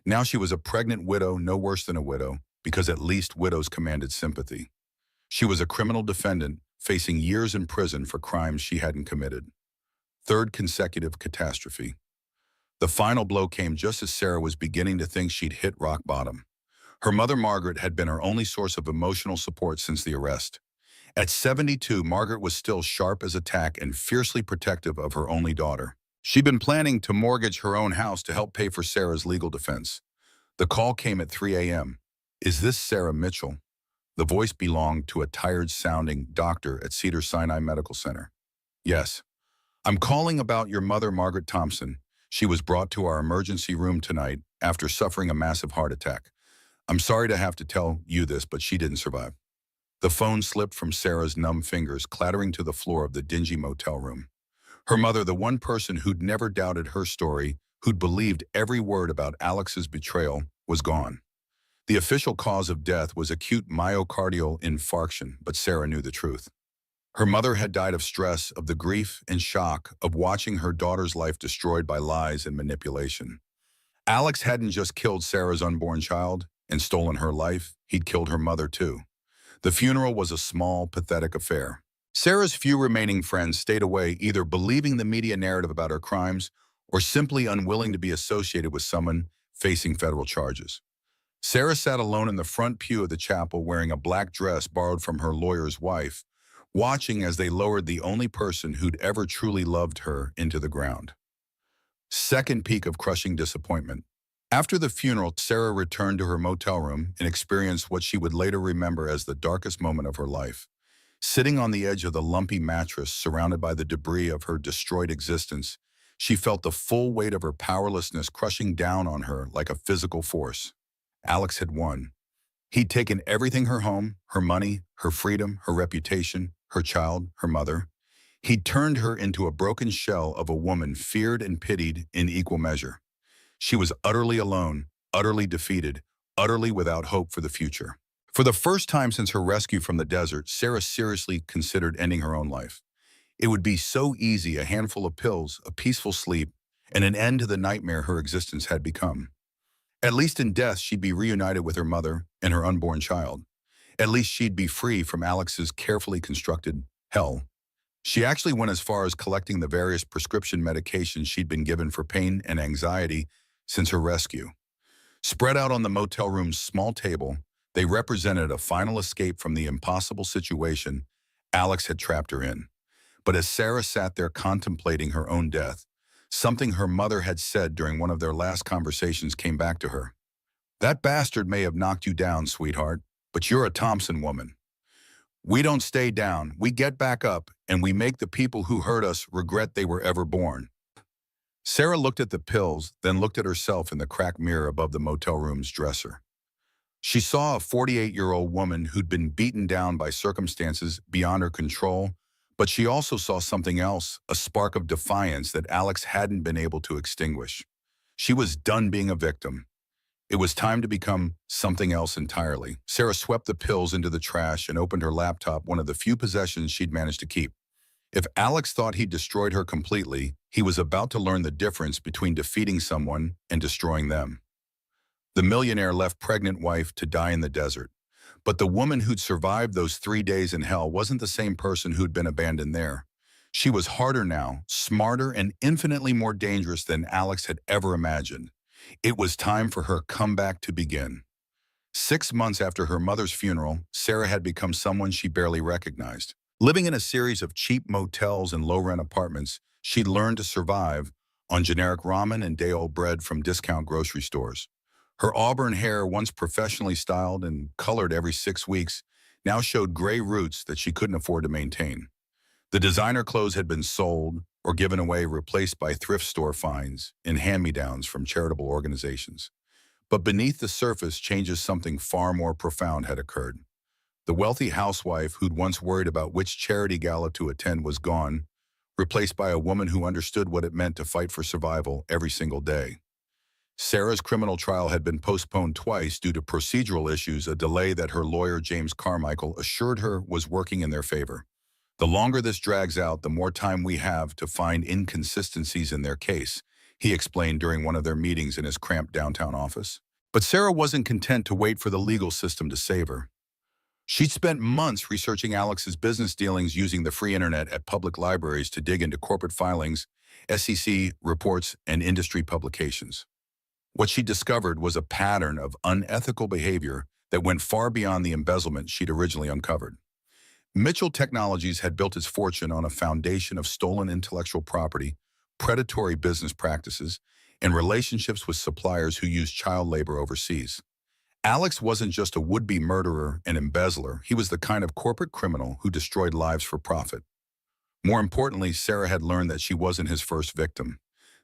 Speaker 1: Now she was a pregnant widow, no worse than a widow, because at least widows commanded sympathy. She was a criminal defendant facing years in prison for crimes she hadn't committed. Third consecutive catastrophe. The final blow came just as Sarah was beginning to think she'd hit rock bottom. Her mother, Margaret, had been her only source of emotional support since the arrest. At 72, Margaret was still sharp as a tack and fiercely protective of her only daughter. She'd been planning to mortgage her own house to help pay for Sarah's legal defense. The call came at 3 a.m. "Is this Sarah Mitchell?" The voice belonged to a tired-sounding doctor at Cedars-Sinai Medical Center. "Yes. I'm calling about your mother, Margaret Thompson. She was brought to our emergency room tonight after suffering a massive heart attack. I'm sorry to have to tell you this, but she didn't survive." The phone slipped from Sarah's numb fingers, clattering to the floor of the dingy motel room. Her mother, the one person who'd never doubted her story, who'd believed every word about Alex's betrayal, was gone. The official cause of death was acute myocardial infarction, but Sarah knew the truth. Her mother had died of stress, of the grief and shock of watching her daughter's life destroyed by lies and manipulation. Alex hadn't just killed Sarah's unborn child and stolen her life, he'd killed her mother too. The funeral was a small, pathetic affair. Sarah's few remaining friends stayed away, either believing the media narrative about her crimes or simply unwilling to be associated with someone facing federal charges. Sarah sat alone in the front pew of the chapel wearing a black dress borrowed from her lawyer's wife, watching as they lowered the only person who'd ever truly loved her into the ground. Second peak of crushing disappointment. After the funeral, Sarah returned to her motel room and experienced what she would later remember as the darkest moment of her life. Sitting on the edge of the lumpy mattress, surrounded by the debris of her destroyed existence, she felt the full weight of her powerlessness crushing down on her like a physical force. Alex had won. He'd taken everything: her home, her money, her freedom, her reputation, her child, her mother. He'd turned her into a broken shell of a woman feared and pitied in equal measure. She was utterly alone, utterly defeated, utterly without hope for the future. For the first time since her rescue from the desert, Sarah seriously considered ending her own life. It would be so easy: a handful of pills, a peaceful sleep, and an end to the nightmare her existence had become. At least in death, she'd be reunited with her mother and her unborn child. At least she'd be free from Alex's carefully constructed hell. She actually went as far as collecting the various prescription medications she'd been given for pain and anxiety since her rescue. Spread out on the motel room's small table, they represented a final escape from the impossible situation Alex had trapped her in. But as Sarah sat there contemplating her own death, something her mother had said during one of their last conversations came back to her. "That bastard may have knocked you down, sweetheart, but you're a Thompson woman. We don't stay down, we get back up, and we make the people who hurt us regret they were ever born." Sarah looked at the pills, then looked at herself in the cracked mirror above the motel room's dresser. She saw a 48-year-old woman who'd been beaten down by circumstances beyond her control, but she also saw something else: a spark of defiance that Alex hadn't been able to extinguish. She was done being a victim. It was time to become something else entirely. Sarah swept the pills into the trash and opened her laptop, one of the few possessions she'd managed to keep. If Alex thought he'd destroyed her completely, he was about to learn the difference between defeating someone and destroying them. The millionaire left pregnant wife to die in the desert. But the woman who'd survived those 3 days in hell wasn't the same person who'd been abandoned there. She was harder now, smarter, and infinitely more dangerous than Alex had ever imagined. It was time for her comeback to begin. 6 months after her mother's funeral, Sarah had become someone she barely recognized. Living in a series of cheap motels and low-rent apartments, she'd learned to survive on generic ramen and day-old bread from discount grocery stores. Her auburn hair, once professionally styled and colored every 6 weeks, now showed gray roots that she couldn't afford to maintain. The designer clothes had been sold or given away, replaced by thrift store finds and hand-me-downs from charitable organizations. But beneath the surface, changes something far more profound had occurred. The wealthy housewife who'd once worried about which charity gala to attend was gone, replaced by a woman who understood what it meant to fight for survival every single day. Sarah's criminal trial had been postponed twice due to procedural issues, a delay that her lawyer, James Carmichael, assured her was working in their favor. "The longer this drags out, the more time we have to find inconsistencies in their case," he explained during one of their meetings in his cramped downtown office. But Sarah wasn't content to wait for the legal system to save her. She'd spent months researching Alex's business dealings, using the free internet at public libraries to dig into corporate filings, SEC reports, and industry publications. What she discovered was a pattern of unethical behavior that went far beyond the embezzlement she'd originally uncovered. Mitchell Technologies had built its fortune on a foundation of stolen intellectual property, predatory business practices, and relationships with suppliers who used child labor overseas. Alex wasn't just a would-be murderer and embezzler, he was the kind of corporate criminal who destroyed lives for profit. More importantly, Sarah had learned that she wasn't his first victim.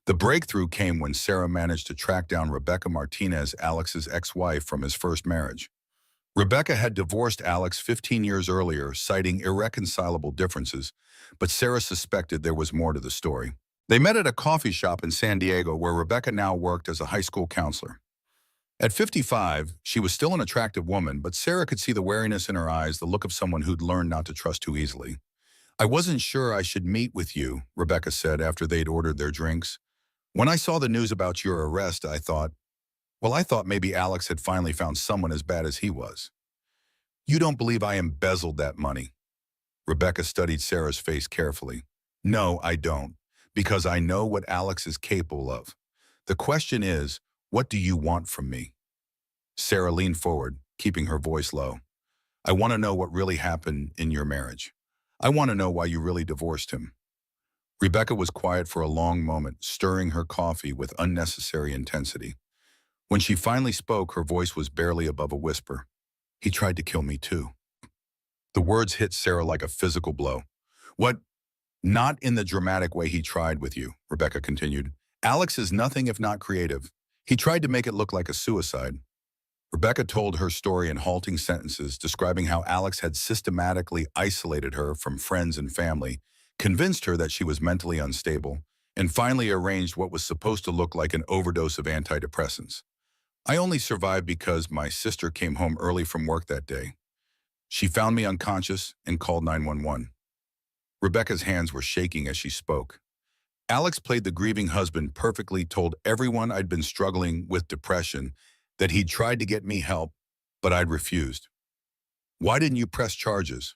Speaker 1: The breakthrough came when Sarah managed to track down Rebecca Martinez, Alex's ex-wife from his first marriage. Rebecca had divorced Alex 15 years earlier, citing irreconcilable differences, but Sarah suspected there was more to the story. They met at a coffee shop in San Diego, where Rebecca now worked as a high school counselor. At 55, she was still an attractive woman, but Sarah could see the wariness in her eyes, the look of someone who'd learned not to trust too easily. "I wasn't sure I should meet with you," Rebecca said after they'd ordered their drinks. "When I saw the news about your arrest, I thought maybe Alex had finally found someone as bad as he was." "You don't believe I embezzled that money?" Rebecca studied Sarah's face carefully. "No, I don't, because I know what Alex is capable of. The question is, what do you want from me?" Sarah leaned forward, keeping her voice low. "I want to know what really happened in your marriage. I want to know why you really divorced him." Rebecca was quiet for a long moment, stirring her coffee with unnecessary intensity. When she finally spoke, her voice was barely above a whisper. He tried to kill me too. The words hit Sarah like a physical blow. What? Not in the dramatic way he tried with you, Rebecca continued. Alex is nothing if not creative. He tried to make it look like a suicide. Rebecca told her story in halting sentences, describing how Alex had systematically isolated her from friends and family, convinced her that she was mentally unstable, and finally arranged what was supposed to look like an overdose of antidepressants. I only survived because my sister came home early from work that day. She found me unconscious and called 911. Rebecca's hands were shaking as she spoke. Alex played the grieving husband perfectly, told everyone I'd been struggling with depression, that he'd tried to get me help, but I'd refused. Why didn't you press charges?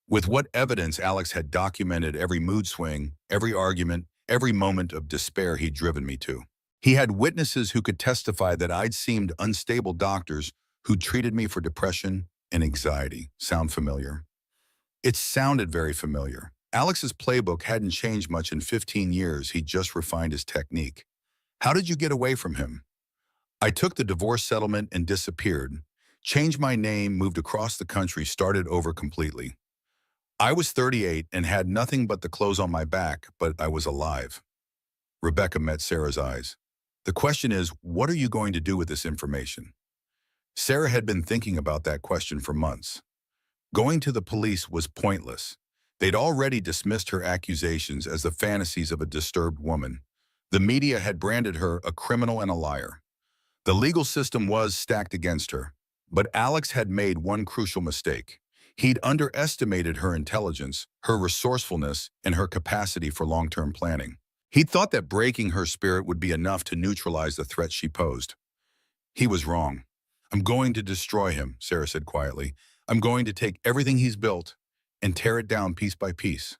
Speaker 1: With what evidence Alex had documented every mood swing, every argument, every moment of despair he'd driven me to. He had witnesses who could testify that I'd seemed unstable doctors who treated me for depression and anxiety. Sound familiar? It sounded very familiar. Alex's playbook hadn't changed much in 15 years. He'd just refined his technique. How did you get away from him? I took the divorce settlement and disappeared. Changed my name, moved across the country, started over completely. I was 38 and had nothing but the clothes on my back, but I was alive. Rebecca met Sarah's eyes. The question is, what are you going to do with this information? Sarah had been thinking about that question for months. Going to the police was pointless. They'd already dismissed her accusations as the fantasies of a disturbed woman. The media had branded her a criminal and a liar. The legal system was stacked against her. But Alex had made one crucial mistake. He'd underestimated her intelligence, her resourcefulness, and her capacity for long-term planning. He'd thought that breaking her spirit would be enough to neutralize the threat she posed. He was wrong. I'm going to destroy him, Sarah said quietly. I'm going to take everything he's built and tear it down piece by piece.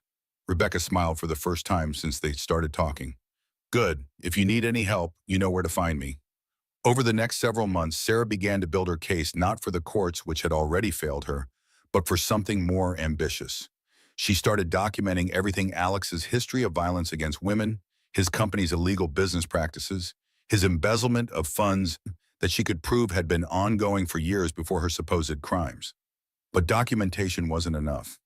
Speaker 1: Rebecca smiled for the first time since they started talking. Good. If you need any help, you know where to find me. Over the next several months, Sarah began to build her case not for the courts, which had already failed her, but for something more ambitious. She started documenting everything: Alex's history of violence against women, his company's illegal business practices, his embezzlement of funds that she could prove had been ongoing for years before her supposed crimes. But documentation wasn't enough.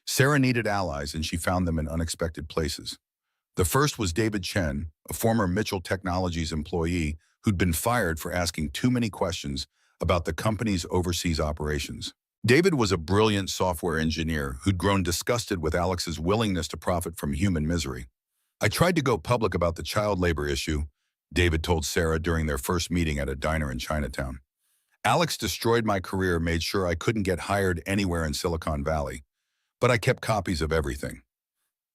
Speaker 1: Sarah needed allies, and she found them in unexpected places. The first was David Chen, a former Mitchell Technologies employee who'd been fired for asking too many questions about the company's overseas operations. David was a brilliant software engineer who'd grown disgusted with Alex's willingness to profit from human misery. I tried to go public about the child labor issue, David told Sarah during their first meeting at a diner in Chinatown. Alex destroyed my career, made sure I couldn't get hired anywhere in Silicon Valley, but I kept copies of everything.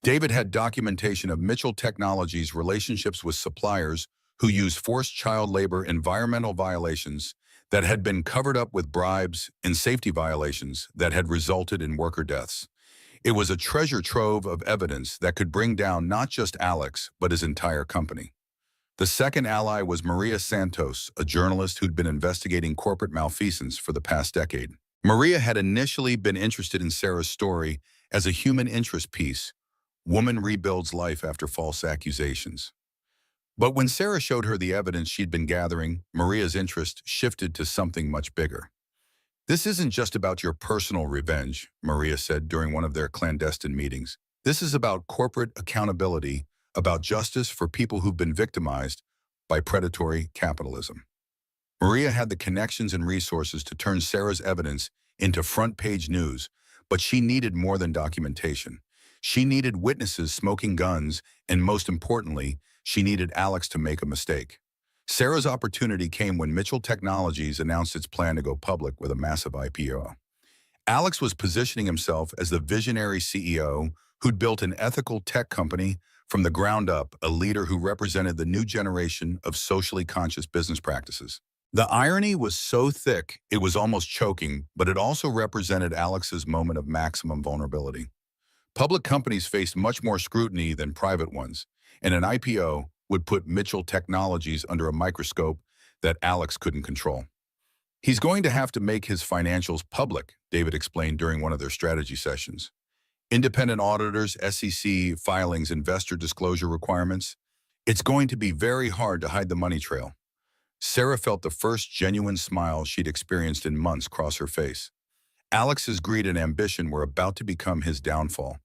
Speaker 1: David had documentation of Mitchell Technologies' relationships with suppliers who used forced child labor, environmental violations that had been covered up with bribes, and safety violations that had resulted in worker deaths. It was a treasure trove of evidence that could bring down not just Alex, but his entire company. The second ally was Maria Santos, a journalist who'd been investigating corporate malfeasance for the past decade. Maria had initially been interested in Sarah's story as a human interest piece: woman rebuilds life after false accusations. But when Sarah showed her the evidence she'd been gathering, Maria's interest shifted to something much bigger. This isn't just about your personal revenge, Maria said during one of their clandestine meetings. This is about corporate accountability, about justice for people who've been victimized by predatory capitalism. Maria had the connections and resources to turn Sarah's evidence into front-page news, but she needed more than documentation. She needed witnesses smoking guns, and most importantly, she needed Alex to make a mistake. Sarah's opportunity came when Mitchell Technologies announced its plan to go public with a massive IPO. Alex was positioning himself as the visionary CEO who'd built an ethical tech company from the ground up, a leader who represented the new generation of socially conscious business practices. The irony was so thick, it was almost choking, but it also represented Alex's moment of maximum vulnerability. Public companies faced much more scrutiny than private ones, and an IPO would put Mitchell Technologies under a microscope that Alex couldn't control. He's going to have to make his financials public, David explained during one of their strategy sessions. Independent auditors, SEC filings, investor disclosure requirements. It's going to be very hard to hide the money trail. Sarah felt the first genuine smile she'd experienced in months cross her face. Alex's greed and ambition were about to become his downfall.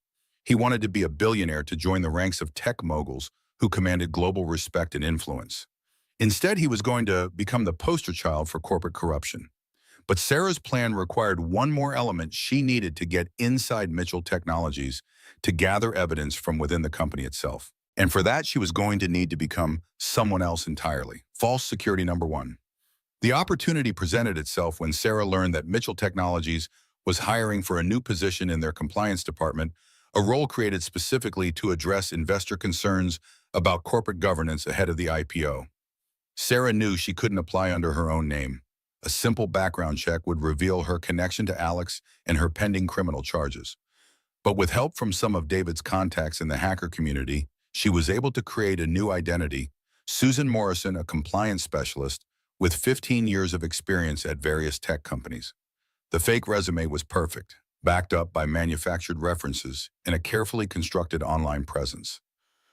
Speaker 1: He wanted to be a billionaire to join the ranks of tech moguls who commanded global respect and influence. Instead, he was going to become the poster child for corporate corruption. But Sarah's plan required one more element she needed to get inside Mitchell Technologies to gather evidence from within the company itself. And for that, she was going to need to become someone else entirely. False security number one. The opportunity presented itself when Sarah learned that Mitchell Technologies was hiring for a new position in their compliance department, a role created specifically to address investor concerns about corporate governance ahead of the IPO. Sarah knew she couldn't apply under her own name. A simple background check would reveal her connection to Alex and her pending criminal charges. But with help from some of David's contacts in the hacker community, she was able to create a new identity. Susan Morrison, a compliance specialist with 15 years of experience at various tech companies. The fake resume was perfect, backed up by manufactured references and a carefully constructed online presence.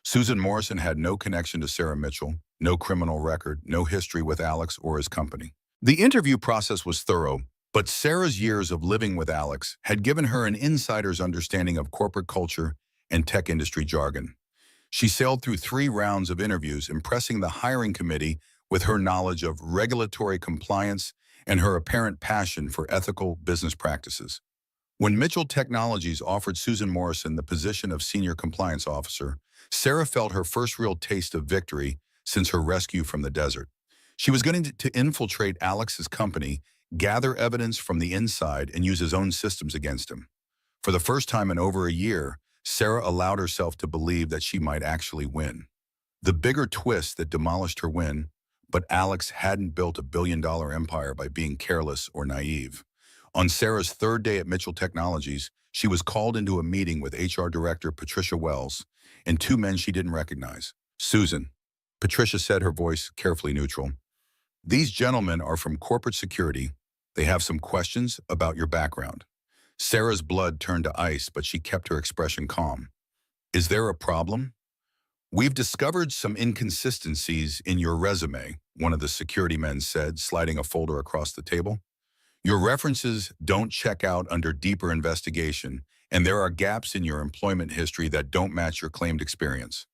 Speaker 1: Susan Morrison had no connection to Sarah Mitchell, no criminal record, no history with Alex or his company. The interview process was thorough, but Sarah's years of living with Alex had given her an insider's understanding of corporate culture and tech industry jargon. She sailed through 3 rounds of interviews, impressing the hiring committee with her knowledge of regulatory compliance and her apparent passion for ethical business practices. When Mitchell Technologies offered Susan Morrison the position of Senior Compliance Officer, Sarah felt her first real taste of victory since her rescue from the desert. She was going to infiltrate Alex's company, gather evidence from the inside, and use his own systems against him. For the first time in over a year, Sarah allowed herself to believe that she might actually win. The bigger twist that demolished her win, but Alex hadn't built a billion-dollar empire by being careless or naive. On Sarah's 3rd day at Mitchell Technologies, she was called into a meeting with HR Director Patricia Wells and 2 men she didn't recognize. "Susan," Patricia said, her voice carefully neutral. "These gentlemen are from corporate security. They have some questions about your background." Sarah's blood turned to ice, but she kept her expression calm. "Is there a problem?" "We've discovered some inconsistencies in your resume," one of the security men said, sliding a folder across the table. "Your references don't check out under deeper investigation, and there are gaps in your employment history that don't match your claimed experience."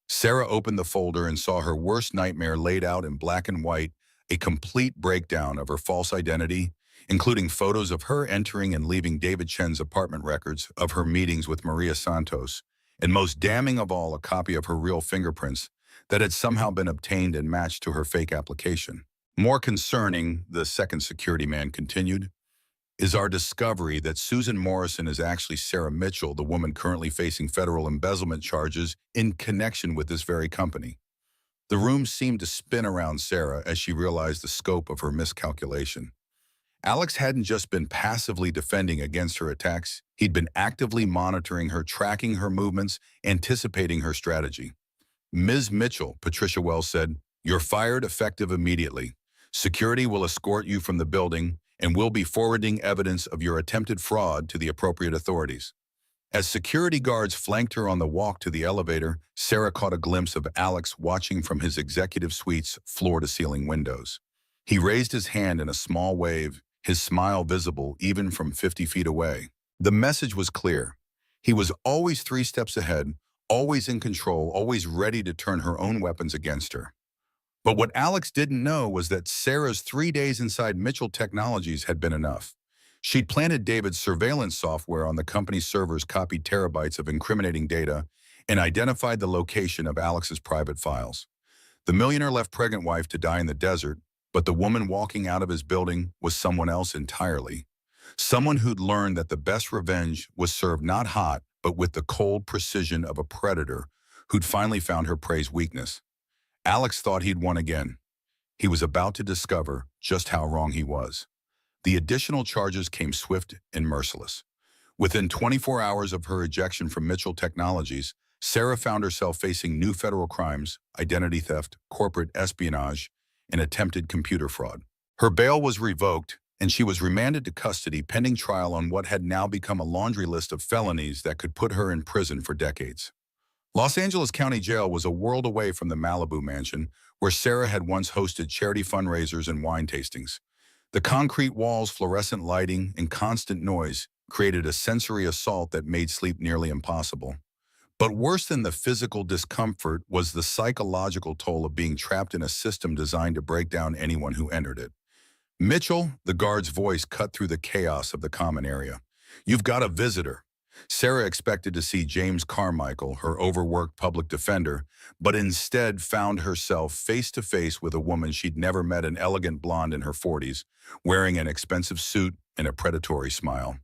Speaker 1: Sarah opened the folder and saw her worst nightmare laid out in black and white, a complete breakdown of her false identity, including photos of her entering and leaving David Chen's apartment, records of her meetings with Maria Santos, and most damning of all, a copy of her real fingerprints that had somehow been obtained and matched to her fake application. "More concerning," the second security man continued, "is our discovery that Susan Morrison is actually Sarah Mitchell, the woman currently facing federal embezzlement charges in connection with this very company." The room seemed to spin around Sarah as she realized the scope of her miscalculation. Alex hadn't just been passively defending against her attacks, he'd been actively monitoring her, tracking her movements, anticipating her strategy. "Ms. Mitchell," Patricia Wells said, "you're fired effective immediately. Security will escort you from the building and will be forwarding evidence of your attempted fraud to the appropriate authorities." As security guards flanked her on the walk to the elevator, Sarah caught a glimpse of Alex watching from his executive suite's floor-to-ceiling windows. He raised his hand in a small wave, his smile visible even from 50 feet away. The message was clear. He was always 3 steps ahead, always in control, always ready to turn her own weapons against her. But what Alex didn't know was that Sarah's 3 days inside Mitchell Technologies had been enough. She'd planted David's surveillance software on the company's servers, copied terabytes of incriminating data, and identified the location of Alex's private files. The millionaire left pregnant wife to die in the desert, but the woman walking out of his building was someone else entirely. Someone who'd learned that the best revenge was served not hot, but with the cold precision of a predator who'd finally found her prey's weakness. Alex thought he'd won again. He was about to discover just how wrong he was. The additional charges came swift and merciless. Within 24 hours of her ejection from Mitchell Technologies, Sarah found herself facing new federal crimes, identity theft, corporate espionage, and attempted computer fraud. Her bail was revoked, and she was remanded to custody pending trial on what had now become a laundry list of felonies that could put her in prison for decades. Los Angeles County Jail was a world away from the Malibu mansion, where Sarah had once hosted charity fundraisers and wine tastings. The concrete walls, fluorescent lighting, and constant noise created a sensory assault that made sleep nearly impossible. But worse than the physical discomfort was the psychological toll of being trapped in a system designed to break down anyone who entered it. Mitchell, the guard's voice cut through the chaos of the common area. "You've got a visitor." Sarah expected to see James Carmichael, her overworked public defender, but instead found herself face to face with a woman she'd never met, an elegant blonde in her 40s, wearing an expensive suit and a predatory smile.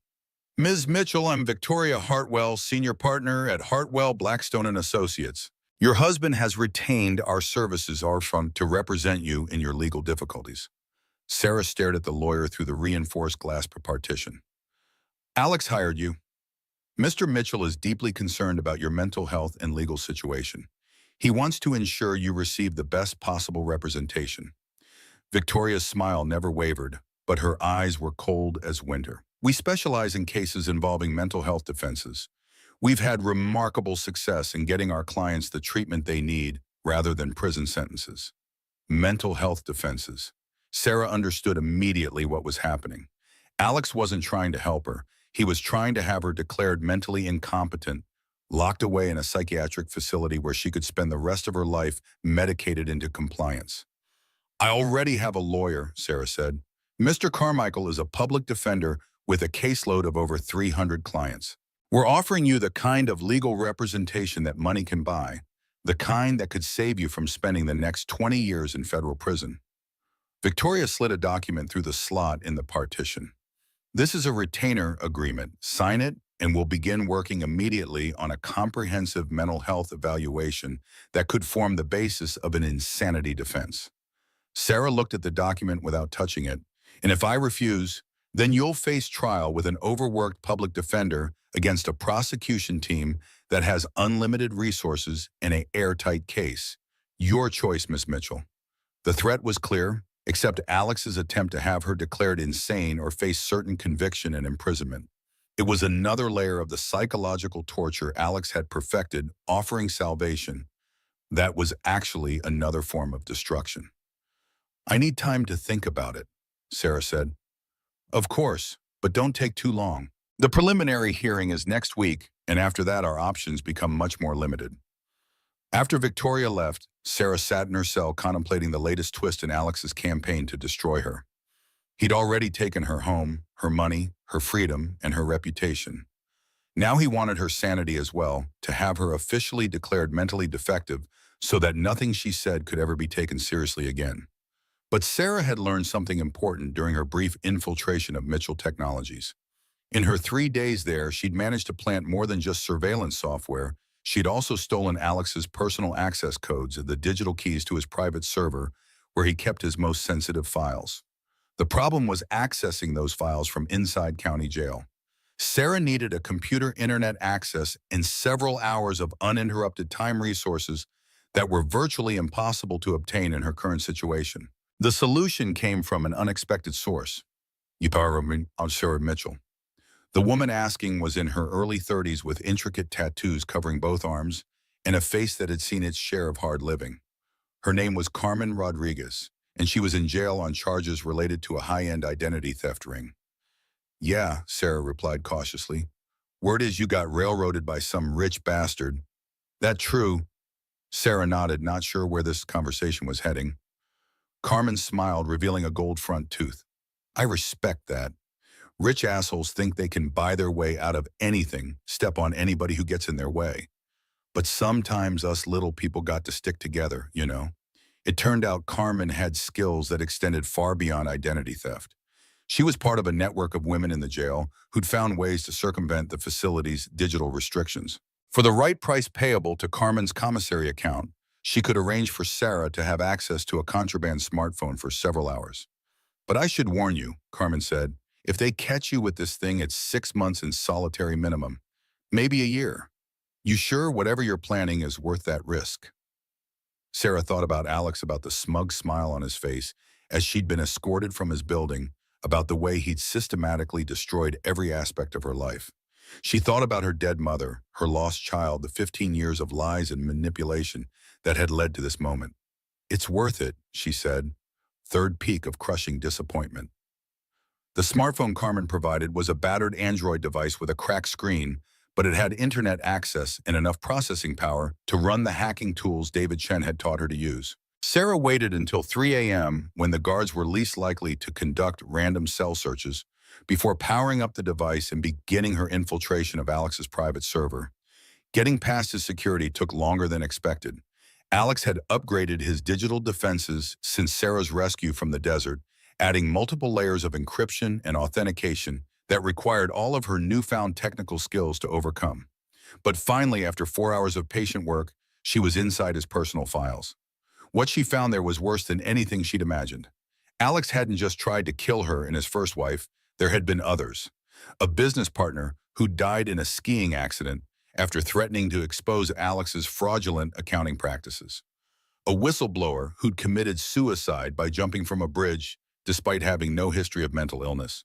Speaker 1: "Ms. Mitchell, I'm Victoria Hartwell, senior partner at Hartwell, Blackstone and Associates. Your husband has retained our services to represent you in your legal difficulties." Sarah stared at the lawyer through the reinforced glass partition. "Alex hired you. Mr. Mitchell is deeply concerned about your mental health and legal situation. He wants to ensure you receive the best possible representation." Victoria's smile never wavered, but her eyes were cold as winter. "We specialize in cases involving mental health defenses. We've had remarkable success in getting our clients the treatment they need rather than prison sentences." Mental health defenses. Sarah understood immediately what was happening. Alex wasn't trying to help her. He was trying to have her declared mentally incompetent, locked away in a psychiatric facility where she could spend the rest of her life medicated into compliance. "I already have a lawyer," Sarah said. "Mr. Carmichael is a public defender with a caseload of over 300 clients. We're offering you the kind of legal representation that money can buy, the kind that could save you from spending the next 20 years in federal prison." Victoria slid a document through the slot in the partition. "This is a retainer agreement. Sign it, and we'll begin working immediately on a comprehensive mental health evaluation that could form the basis of an insanity defense." Sarah looked at the document without touching it. "And if I refuse, then you'll face trial with an overworked public defender against a prosecution team that has unlimited resources and an airtight case. Your choice, Miss Mitchell." The threat was clear, except Alex's attempt to have her declared insane or face certain conviction and imprisonment. It was another layer of the psychological torture Alex had perfected, offering salvation. That was actually another form of destruction. "I need time to think about it," Sarah said. "Of course, but don't take too long. The preliminary hearing is next week, and after that our options become much more limited." After Victoria left, Sarah sat in her cell contemplating the latest twist in Alex's campaign to destroy her. He'd already taken her home, her money, her freedom, and her reputation. Now he wanted her sanity as well, to have her officially declared mentally defective so that nothing she said could ever be taken seriously again. But Sarah had learned something important during her brief infiltration of Mitchell Technologies. In her 3 days there, she'd managed to plant more than just surveillance software. She'd also stolen Alex's personal access codes, the digital keys to his private server, where he kept his most sensitive files. The problem was accessing those files from inside county jail. Sarah needed a computer internet access and several hours of uninterrupted time resources that were virtually impossible to obtain in her current situation. The solution came from an unexpected source. Sarah Mitchell. The woman asking was in her early 30s with intricate tattoos covering both arms and a face that had seen its share of hard living. Her name was Carmen Rodriguez, and she was in jail on charges related to a high-end identity theft ring. "Yeah," Sarah replied cautiously. "Word is you got railroaded by some rich bastard." "That true?" Sarah nodded, not sure where this conversation was heading. Carmen smiled, revealing a gold front tooth. "I respect that. Rich assholes think they can buy their way out of anything, step on anybody who gets in their way. But sometimes us little people got to stick together, you know." It turned out Carmen had skills that extended far beyond identity theft. She was part of a network of women in the jail who'd found ways to circumvent the facility's digital restrictions. For the right price payable to Carmen's commissary account, she could arrange for Sarah to have access to a contraband smartphone for several hours. "But I should warn you," Carmen said, "if they catch you with this thing, it's 6 months in solitary minimum, maybe a year. You sure whatever you're planning is worth that risk?" Sarah thought about Alex, about the smug smile on his face as she'd been escorted from his building, about the way he'd systematically destroyed every aspect of her life. She thought about her dead mother, her lost child, the 15 years of lies and manipulation that had led to this moment. "It's worth it," she said. Third peak of crushing disappointment. The smartphone Carmen provided was a battered Android device with a cracked screen, but it had internet access and enough processing power to run the hacking tools David Chen had taught her to use. Sarah waited until 3 a.m. when the guards were least likely to conduct random cell searches before powering up the device and beginning her infiltration of Alex's private server. Getting past his security took longer than expected. Alex had upgraded his digital defenses since Sarah's rescue from the desert, adding multiple layers of encryption and authentication that required all of her newfound technical skills to overcome. But finally, after 4 hours of patient work, she was inside his personal files. What she found there was worse than anything she'd imagined. Alex hadn't just tried to kill her and his first wife, there had been others. A business partner who died in a skiing accident after threatening to expose Alex's fraudulent accounting practices. A whistleblower who'd committed suicide by jumping from a bridge despite having no history of mental illness.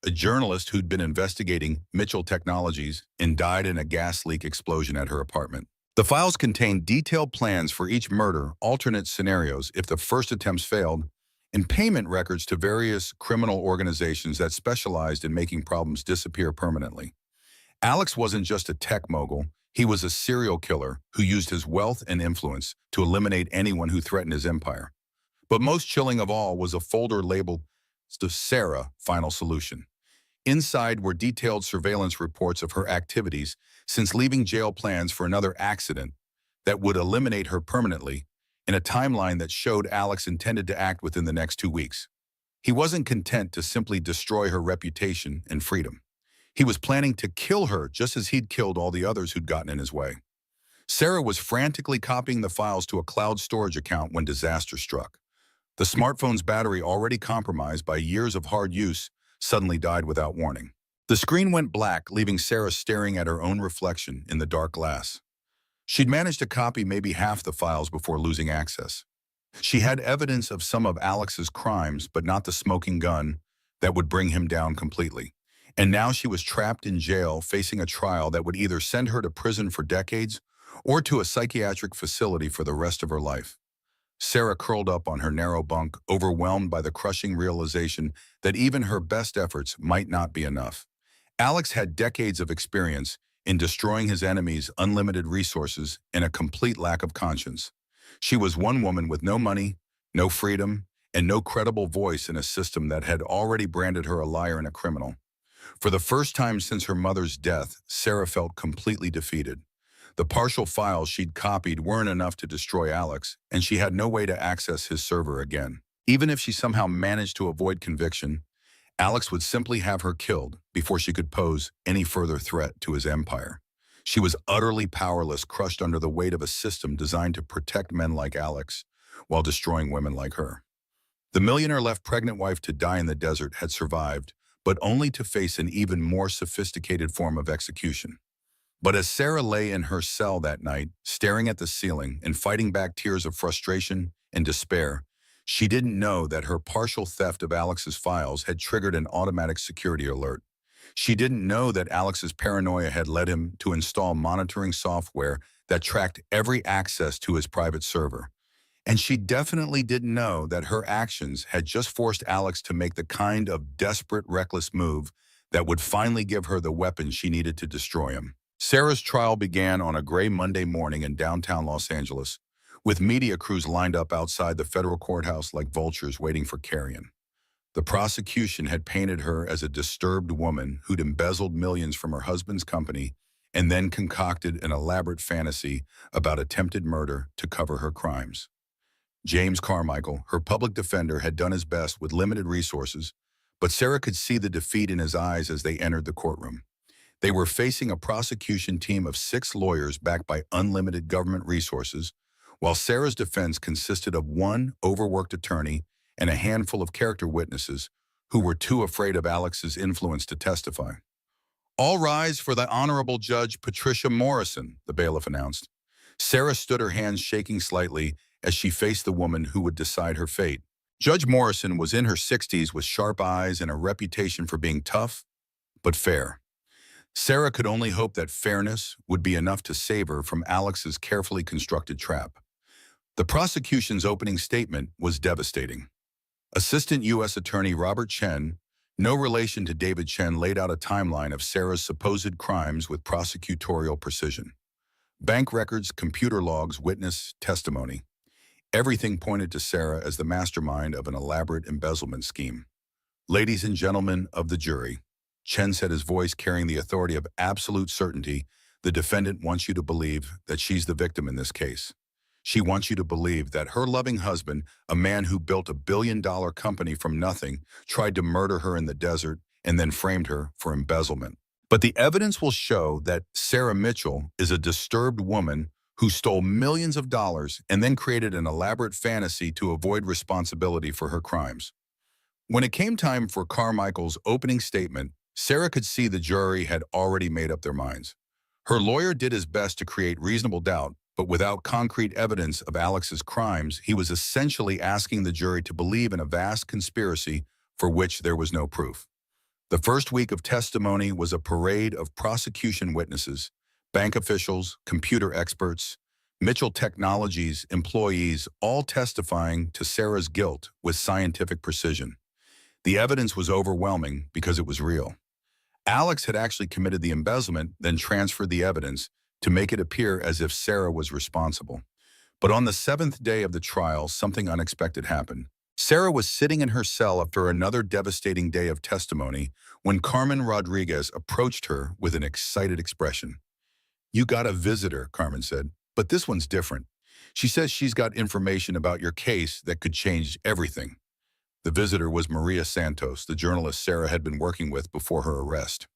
Speaker 1: A journalist who'd been investigating Mitchell Technologies and died in a gas leak explosion at her apartment. The files contained detailed plans for each murder, alternate scenarios if the first attempts failed, and payment records to various criminal organizations that specialized in making problems disappear permanently. Alex wasn't just a tech mogul, he was a serial killer who used his wealth and influence to eliminate anyone who threatened his empire. But most chilling of all was a folder labeled the Sarah Final Solution. Inside were detailed surveillance reports of her activities since leaving jail, plans for another accident that would eliminate her permanently, in a timeline that showed Alex intended to act within the next 2 weeks. He wasn't content to simply destroy her reputation and freedom. He was planning to kill her just as he'd killed all the others who'd gotten in his way. Sarah was frantically copying the files to a cloud storage account when disaster struck. The smartphone's battery, already compromised by years of hard use, suddenly died without warning. The screen went black, leaving Sarah staring at her own reflection in the dark glass. She'd managed to copy maybe half the files before losing access. She had evidence of some of Alex's crimes, but not the smoking gun that would bring him down completely. And now she was trapped in jail, facing a trial that would either send her to prison for decades or to a psychiatric facility for the rest of her life. Sarah curled up on her narrow bunk, overwhelmed by the crushing realization that even her best efforts might not be enough. Alex had decades of experience in destroying his enemies' unlimited resources and a complete lack of conscience. She was one woman with no money, no freedom, and no credible voice in a system that had already branded her a liar and a criminal. For the first time since her mother's death, Sarah felt completely defeated. The partial files she'd copied weren't enough to destroy Alex, and she had no way to access his server again. Even if she somehow managed to avoid conviction, Alex would simply have her killed before she could pose any further threat to his empire. She was utterly powerless, crushed under the weight of a system designed to protect men like Alex while destroying women like her. The millionaire left pregnant wife to die in the desert had survived, but only to face an even more sophisticated form of execution. But as Sarah lay in her cell that night, staring at the ceiling and fighting back tears of frustration and despair, she didn't know that her partial theft of Alex's files had triggered an automatic security alert. She didn't know that Alex's paranoia had led him to install monitoring software that tracked every access to his private server. And she definitely didn't know that her actions had just forced Alex to make the kind of desperate, reckless move that would finally give her the weapon she needed to destroy him. Sarah's trial began on a gray Monday morning in downtown Los Angeles, with media crews lined up outside the federal courthouse like vultures waiting for carrion. The prosecution had painted her as a disturbed woman who'd embezzled millions from her husband's company and then concocted an elaborate fantasy about attempted murder to cover her crimes. James Carmichael, her public defender, had done his best with limited resources, but Sarah could see the defeat in his eyes as they entered the courtroom. They were facing a prosecution team of 6 lawyers backed by unlimited government resources, while Sarah's defense consisted of one overworked attorney and a handful of character witnesses who were too afraid of Alex's influence to testify. "All rise for the Honorable Judge Patricia Morrison," the bailiff announced. Sarah stood, her hands shaking slightly as she faced the woman who would decide her fate. Judge Morrison was in her 60s with sharp eyes and a reputation for being tough, but fair. Sarah could only hope that fairness would be enough to save her from Alex's carefully constructed trap. The prosecution's opening statement was devastating. Assistant U.S. Attorney Robert Chen, no relation to David Chen, laid out a timeline of Sarah's supposed crimes with prosecutorial precision. Bank records, computer logs, witness testimony. Everything pointed to Sarah as the mastermind of an elaborate embezzlement scheme. Ladies and gentlemen of the jury, Chen said, his voice carrying the authority of absolute certainty, the defendant wants you to believe that she's the victim in this case. She wants you to believe that her loving husband, a man who built $1 billion company from nothing, tried to murder her in the desert and then framed her for embezzlement. But the evidence will show that Sarah Mitchell is a disturbed woman who stole millions of dollars and then created an elaborate fantasy to avoid responsibility for her crimes. When it came time for Carmichael's opening statement, Sarah could see the jury had already made up their minds. Her lawyer did his best to create reasonable doubt, but without concrete evidence of Alex's crimes, he was essentially asking the jury to believe in a vast conspiracy for which there was no proof. The first week of testimony was a parade of prosecution witnesses, bank officials, computer experts, Mitchell Technologies employees, all testifying to Sarah's guilt with scientific precision. The evidence was overwhelming because it was real. Alex had actually committed the embezzlement, then transferred the evidence to make it appear as if Sarah was responsible. But on the 7th day of the trial, something unexpected happened. Sarah was sitting in her cell after another devastating day of testimony when Carmen Rodriguez approached her with an excited expression. "You got a visitor," Carmen said, "but this one's different. She says she's got information about your case that could change everything." The visitor was Maria Santos, the journalist Sarah had been working with before her arrest.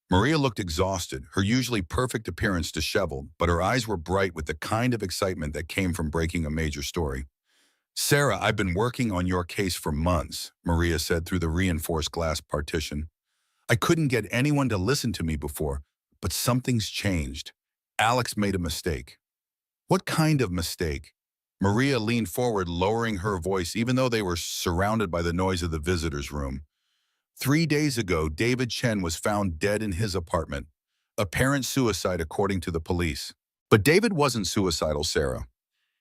Speaker 1: Maria looked exhausted, her usually perfect appearance disheveled, but her eyes were bright with the kind of excitement that came from breaking a major story. "Sarah, I've been working on your case for months," Maria said through the reinforced glass partition. "I couldn't get anyone to listen to me before, but something's changed. Alex made a mistake." "What kind of mistake?" Maria leaned forward, lowering her voice even though they were surrounded by the noise of the visitor's room. 3 days ago, David Chen was found dead in his apartment. Apparent suicide, according to the police. But David wasn't suicidal, Sarah.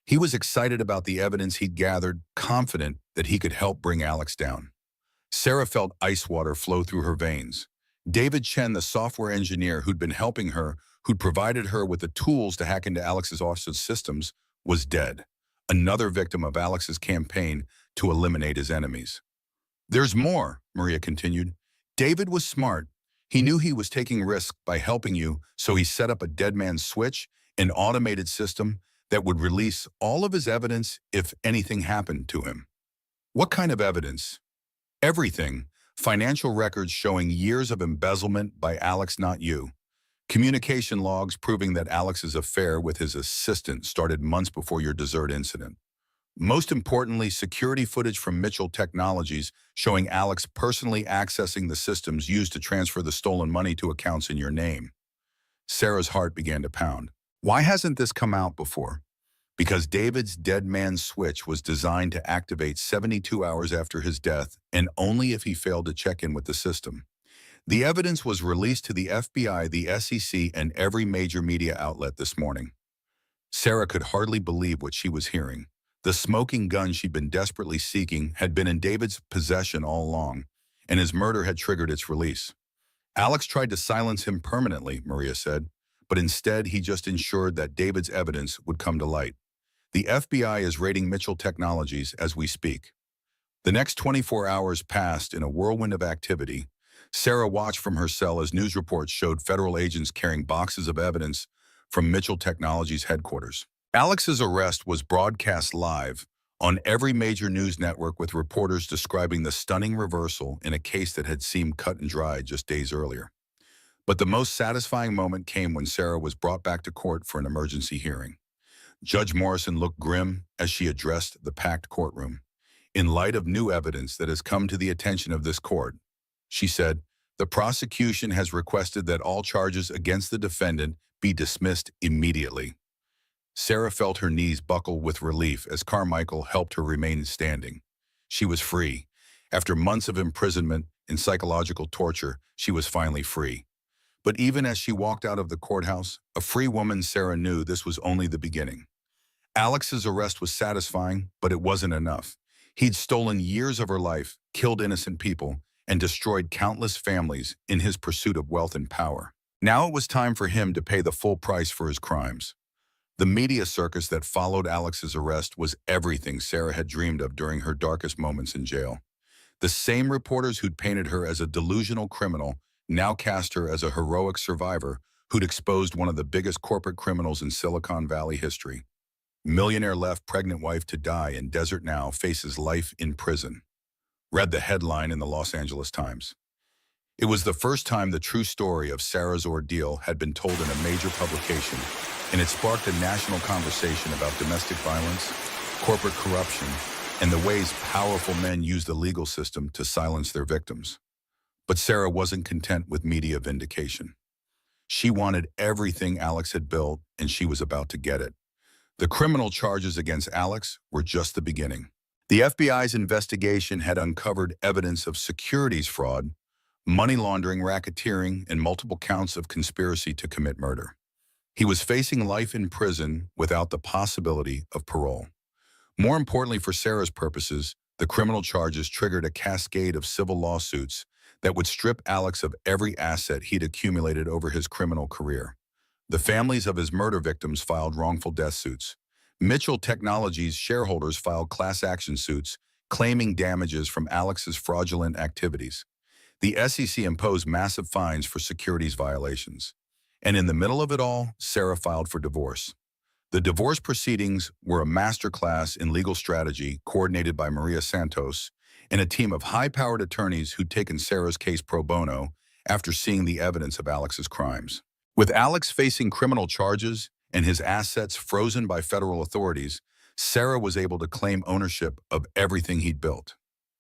Speaker 1: He was excited about the evidence he'd gathered, confident that he could help bring Alex down. Sarah felt ice water flow through her veins. David Chen, the software engineer who'd been helping her, who'd provided her with the tools to hack into Alex's office's systems, was dead. Another victim of Alex's campaign to eliminate his enemies. "There's more," Maria continued. "David was smart. He knew he was taking risks by helping you, so he set up a dead man's switch, an automated system that would release all of his evidence if anything happened to him." "What kind of evidence?" "Everything. Financial records showing years of embezzlement by Alex, not you. Communication logs proving that Alex's affair with his assistant started months before your dessert incident. Most importantly, security footage from Mitchell Technologies showing Alex personally accessing the systems used to transfer the stolen money to accounts in your name." Sarah's heart began to pound. Why hasn't this come out before? Because David's dead man's switch was designed to activate 72 hours after his death, and only if he failed to check in with the system. The evidence was released to the FBI, the SEC, and every major media outlet this morning. Sarah could hardly believe what she was hearing. The smoking gun she'd been desperately seeking had been in David's possession all along, and his murder had triggered its release. Alex tried to silence him permanently, Maria said, but instead he just ensured that David's evidence would come to light. The FBI is raiding Mitchell Technologies as we speak. The next 24 hours passed in a whirlwind of activity. Sarah watched from her cell as news reports showed federal agents carrying boxes of evidence from Mitchell Technologies headquarters. Alex's arrest was broadcast live on every major news network, with reporters describing the stunning reversal in a case that had seemed cut and dried just days earlier. But the most satisfying moment came when Sarah was brought back to court for an emergency hearing. Judge Morrison looked grim as she addressed the packed courtroom. "In light of new evidence that has come to the attention of this court," she said, "the prosecution has requested that all charges against the defendant be dismissed immediately." Sarah felt her knees buckle with relief as Carmichael helped her remain standing. She was free. After months of imprisonment and psychological torture, she was finally free. But even as she walked out of the courthouse, a free woman, Sarah, knew this was only the beginning. Alex's arrest was satisfying, but it wasn't enough. He'd stolen years of her life, killed innocent people, and destroyed countless families in his pursuit of wealth and power. Now it was time for him to pay the full price for his crimes. The media circus that followed Alex's arrest was everything Sarah had dreamed of during her darkest moments in jail. The same reporters who'd painted her as a delusional criminal now cast her as a heroic survivor who'd exposed one of the biggest corporate criminals in Silicon Valley history. Millionaire left pregnant wife to die in desert, now faces life in prison. Read the headline in the Los Angeles Times. It was the first time the true story of Sarah's ordeal had been told in a major publication, and it sparked a national conversation about domestic violence, corporate corruption, and the ways powerful men use the legal system to silence their victims. But Sarah wasn't content with media vindication. She wanted everything Alex had built, and she was about to get it. The criminal charges against Alex were just the beginning. The FBI's investigation had uncovered evidence of securities fraud, money laundering, racketeering, and multiple counts of conspiracy to commit murder. He was facing life in prison without the possibility of parole. More importantly for Sarah's purposes, the criminal charges triggered a cascade of civil lawsuits that would strip Alex of every asset he'd accumulated over his criminal career. The families of his murder victims filed wrongful death suits. Mitchell Technologies shareholders filed class action suits claiming damages from Alex's fraudulent activities. The SEC imposed massive fines for securities violations. And in the middle of it all, Sarah filed for divorce. The divorce proceedings were a masterclass in legal strategy coordinated by Maria Santos and a team of high-powered attorneys who'd taken Sarah's case pro bono after seeing the evidence of Alex's crimes. With Alex facing criminal charges and his assets frozen by federal authorities, Sarah was able to claim ownership of everything he'd built.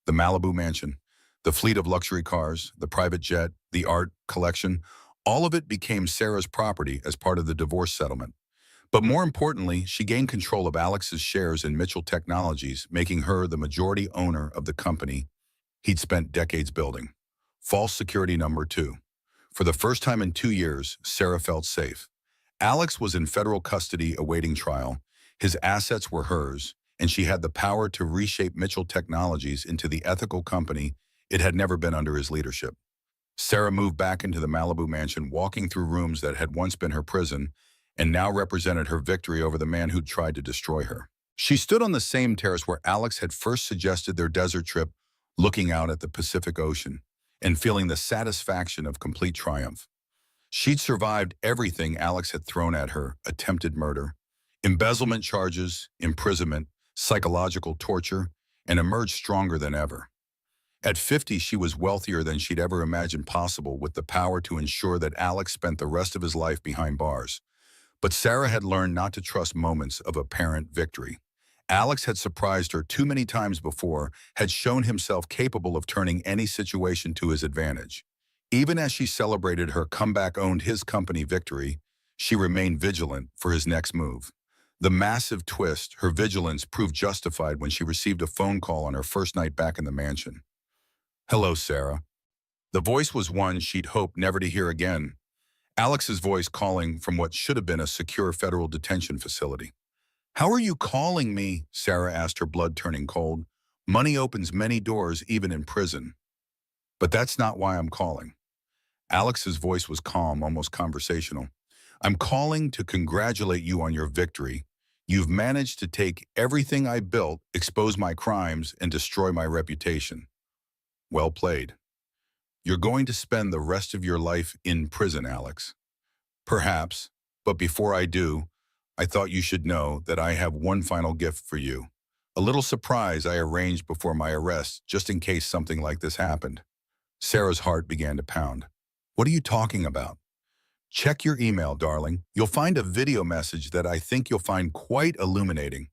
Speaker 1: The Malibu mansion, the fleet of luxury cars, the private jet, the art collection, all of it became Sarah's property as part of the divorce settlement. But more importantly, she gained control of Alex's shares in Mitchell Technologies, making her the majority owner of the company he'd spent decades building. False security number 2. For the first time in 2 years, Sarah felt safe. Alex was in federal custody awaiting trial. His assets were hers, and she had the power to reshape Mitchell Technologies into the ethical company it had never been under his leadership. Sarah moved back into the Malibu mansion, walking through rooms that had once been her prison and now represented her victory over the man who'd tried to destroy her. She stood on the same terrace where Alex had first suggested their desert trip, looking out at the Pacific Ocean and feeling the satisfaction of complete triumph. She'd survived everything Alex had thrown at her: attempted murder, embezzlement charges, imprisonment, psychological torture, and emerged stronger than ever. At 50, she was wealthier than she'd ever imagined possible, with the power to ensure that Alex spent the rest of his life behind bars. But Sarah had learned not to trust moments of apparent victory. Alex had surprised her too many times before, had shown himself capable of turning any situation to his advantage. Even as she celebrated her comeback-owned his company victory, she remained vigilant for his next move. The massive twist, her vigilance proved justified when she received a phone call on her first night back in the mansion. "Hello, Sarah." The voice was one she'd hoped never to hear again. Alex's voice calling from what should have been a secure federal detention facility. "How are you calling me?" Sarah asked, her blood turning cold. "Money opens many doors, even in prison." "But that's not why I'm calling." Alex's voice was calm, almost conversational. "I'm calling to congratulate you on your victory. You've managed to take everything I built, expose my crimes, and destroy my reputation. Well played. You're going to spend the rest of your life in prison, Alex." "Perhaps, but before I do, I thought you should know that I have one final gift for you. A little surprise I arranged before my arrest, just in case something like this happened." Sarah's heart began to pound. "What are you talking about?" "Check your email, darling. You'll find a video message that I think you'll find quite illuminating."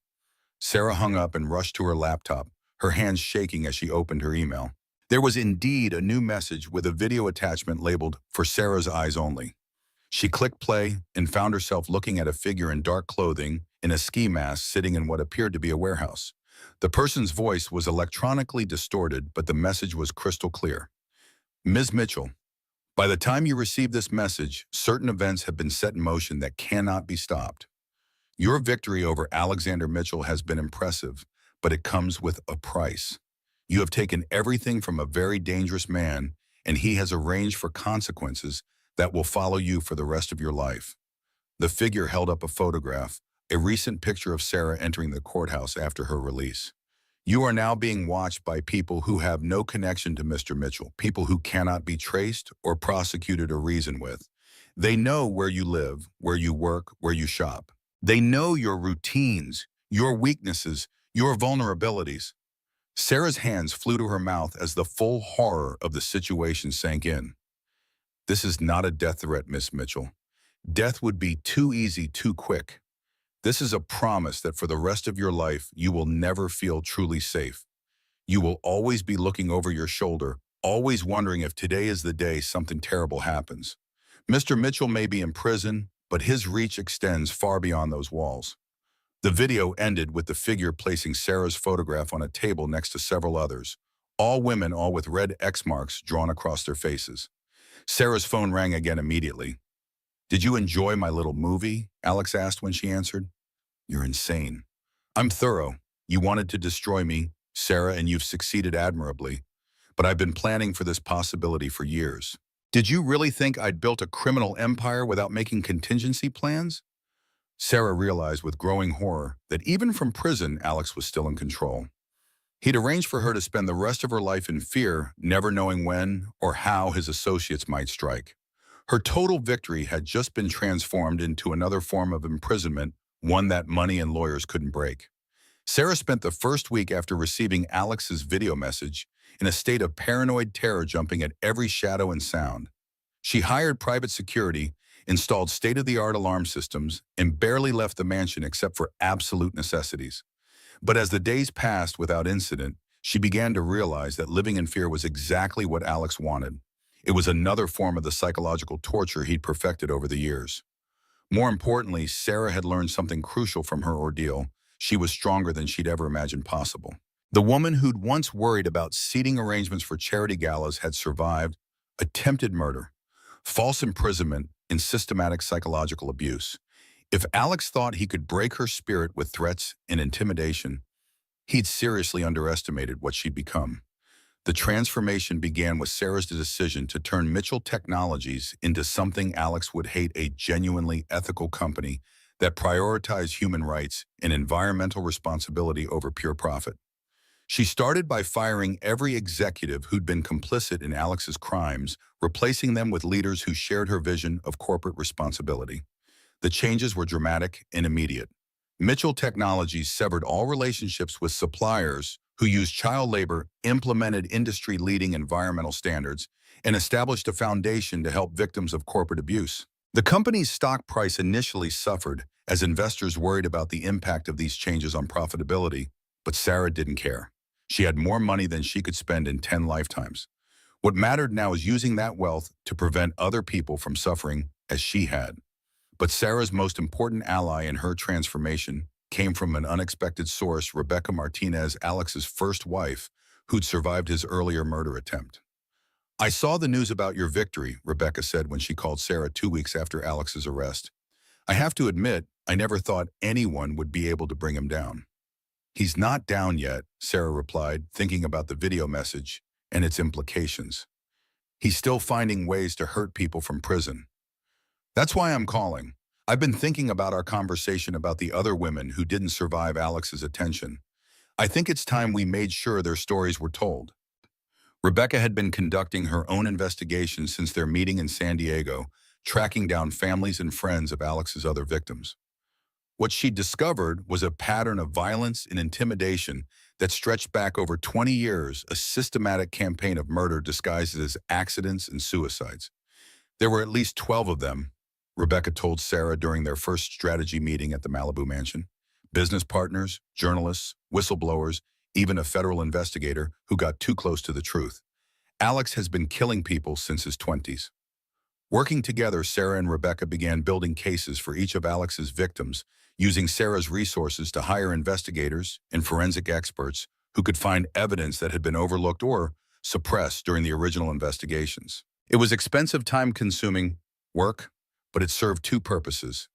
Speaker 1: Sarah hung up and rushed to her laptop, her hands shaking as she opened her email. There was indeed a new message with a video attachment labeled "For Sarah's Eyes Only." She clicked play and found herself looking at a figure in dark clothing in a ski mask sitting in what appeared to be a warehouse. The person's voice was electronically distorted, but the message was crystal clear. Ms. Mitchell, by the time you receive this message, certain events have been set in motion that cannot be stopped. Your victory over Alexander Mitchell has been impressive, but it comes with a price. You have taken everything from a very dangerous man, and he has arranged for consequences that will follow you for the rest of your life. The figure held up a photograph, a recent picture of Sarah entering the courthouse after her release. You are now being watched by people who have no connection to Mr. Mitchell, people who cannot be traced or prosecuted or reasoned with. They know where you live, where you work, where you shop. They know your routines, your weaknesses, your vulnerabilities. Sarah's hands flew to her mouth as the full horror of the situation sank in. This is not a death threat, Miss Mitchell. Death would be too easy, too quick. This is a promise that for the rest of your life, you will never feel truly safe. You will always be looking over your shoulder, always wondering if today is the day something terrible happens. Mr. Mitchell may be in prison, but his reach extends far beyond those walls. The video ended with the figure placing Sarah's photograph on a table next to several others, all women, all with red X marks drawn across their faces. Sarah's phone rang again immediately. "Did you enjoy my little movie?" Alex asked when she answered. "You're insane." "I'm thorough. You wanted to destroy me, Sarah, and you've succeeded admirably. But I've been planning for this possibility for years." "Did you really think I'd built a criminal empire without making contingency plans?" Sarah realized with growing horror that even from prison, Alex was still in control. He'd arranged for her to spend the rest of her life in fear, never knowing when or how his associates might strike. Her total victory had just been transformed into another form of imprisonment, one that money and lawyers couldn't break. Sarah spent the first week after receiving Alex's video message in a state of paranoid terror, jumping at every shadow and sound. She hired private security, installed state-of-the-art alarm systems, and barely left the mansion except for absolute necessities. But as the days passed without incident, she began to realize that living in fear was exactly what Alex wanted. It was another form of the psychological torture he'd perfected over the years. More importantly, Sarah had learned something crucial from her ordeal. She was stronger than she'd ever imagined possible. The woman who'd once worried about seating arrangements for charity galas had survived attempted murder, false imprisonment, and systematic psychological abuse. If Alex thought he could break her spirit with threats and intimidation, he'd seriously underestimated what she'd become. The transformation began with Sarah's decision to turn Mitchell Technologies into something Alex would hate: a genuinely ethical company that prioritized human rights and environmental responsibility over pure profit. She started by firing every executive who'd been complicit in Alex's crimes, replacing them with leaders who shared her vision of corporate responsibility. The changes were dramatic and immediate. Mitchell Technologies severed all relationships with suppliers who used child labor, implemented industry-leading environmental standards, and established a foundation to help victims of corporate abuse. The company's stock price initially suffered as investors worried about the impact of these changes on profitability, but Sarah didn't care. She had more money than she could spend in 10 lifetimes. What mattered now is using that wealth to prevent other people from suffering as she had. But Sarah's most important ally in her transformation came from an unexpected source: Rebecca Martinez, Alex's first wife, who'd survived his earlier murder attempt. "I saw the news about your victory," Rebecca said when she called Sarah 2 weeks after Alex's arrest. "I have to admit, I never thought anyone would be able to bring him down." "He's not down yet," Sarah replied, thinking about the video message and its implications. "He's still finding ways to hurt people from prison. That's why I'm calling. I've been thinking about our conversation about the other women who didn't survive Alex's attention. I think it's time we made sure their stories were told." Rebecca had been conducting her own investigation since their meeting in San Diego, tracking down families and friends of Alex's other victims. What she discovered was a pattern of violence and intimidation that stretched back over 20 years, a systematic campaign of murder disguised as accidents and suicides. There were at least 12 of them, Rebecca told Sarah during their first strategy meeting at the Malibu mansion. Business partners, journalists, whistleblowers, even a federal investigator who got too close to the truth. Alex has been killing people since his 20s. Working together, Sarah and Rebecca began building cases for each of Alex's victims, using Sarah's resources to hire investigators and forensic experts who could find evidence that had been overlooked or suppressed during the original investigations. It was expensive, time-consuming work, but it served two purposes.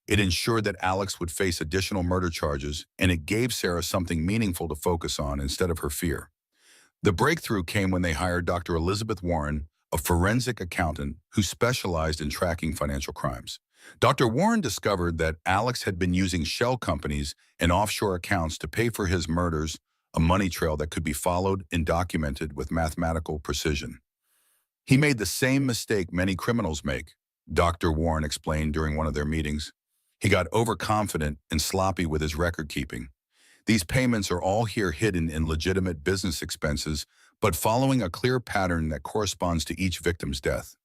Speaker 1: It ensured that Alex would face additional murder charges, and it gave Sarah something meaningful to focus on instead of her fear. The breakthrough came when they hired Dr. Elizabeth Warren, a forensic accountant who specialized in tracking financial crimes. Dr. Warren discovered that Alex had been using shell companies and offshore accounts to pay for his murders, a money trail that could be followed and documented with mathematical precision. He made the same mistake many criminals make, Dr. Warren explained during one of their meetings. He got overconfident and sloppy with his record keeping. These payments are all here hidden in legitimate business expenses, but following a clear pattern that corresponds to each victim's death.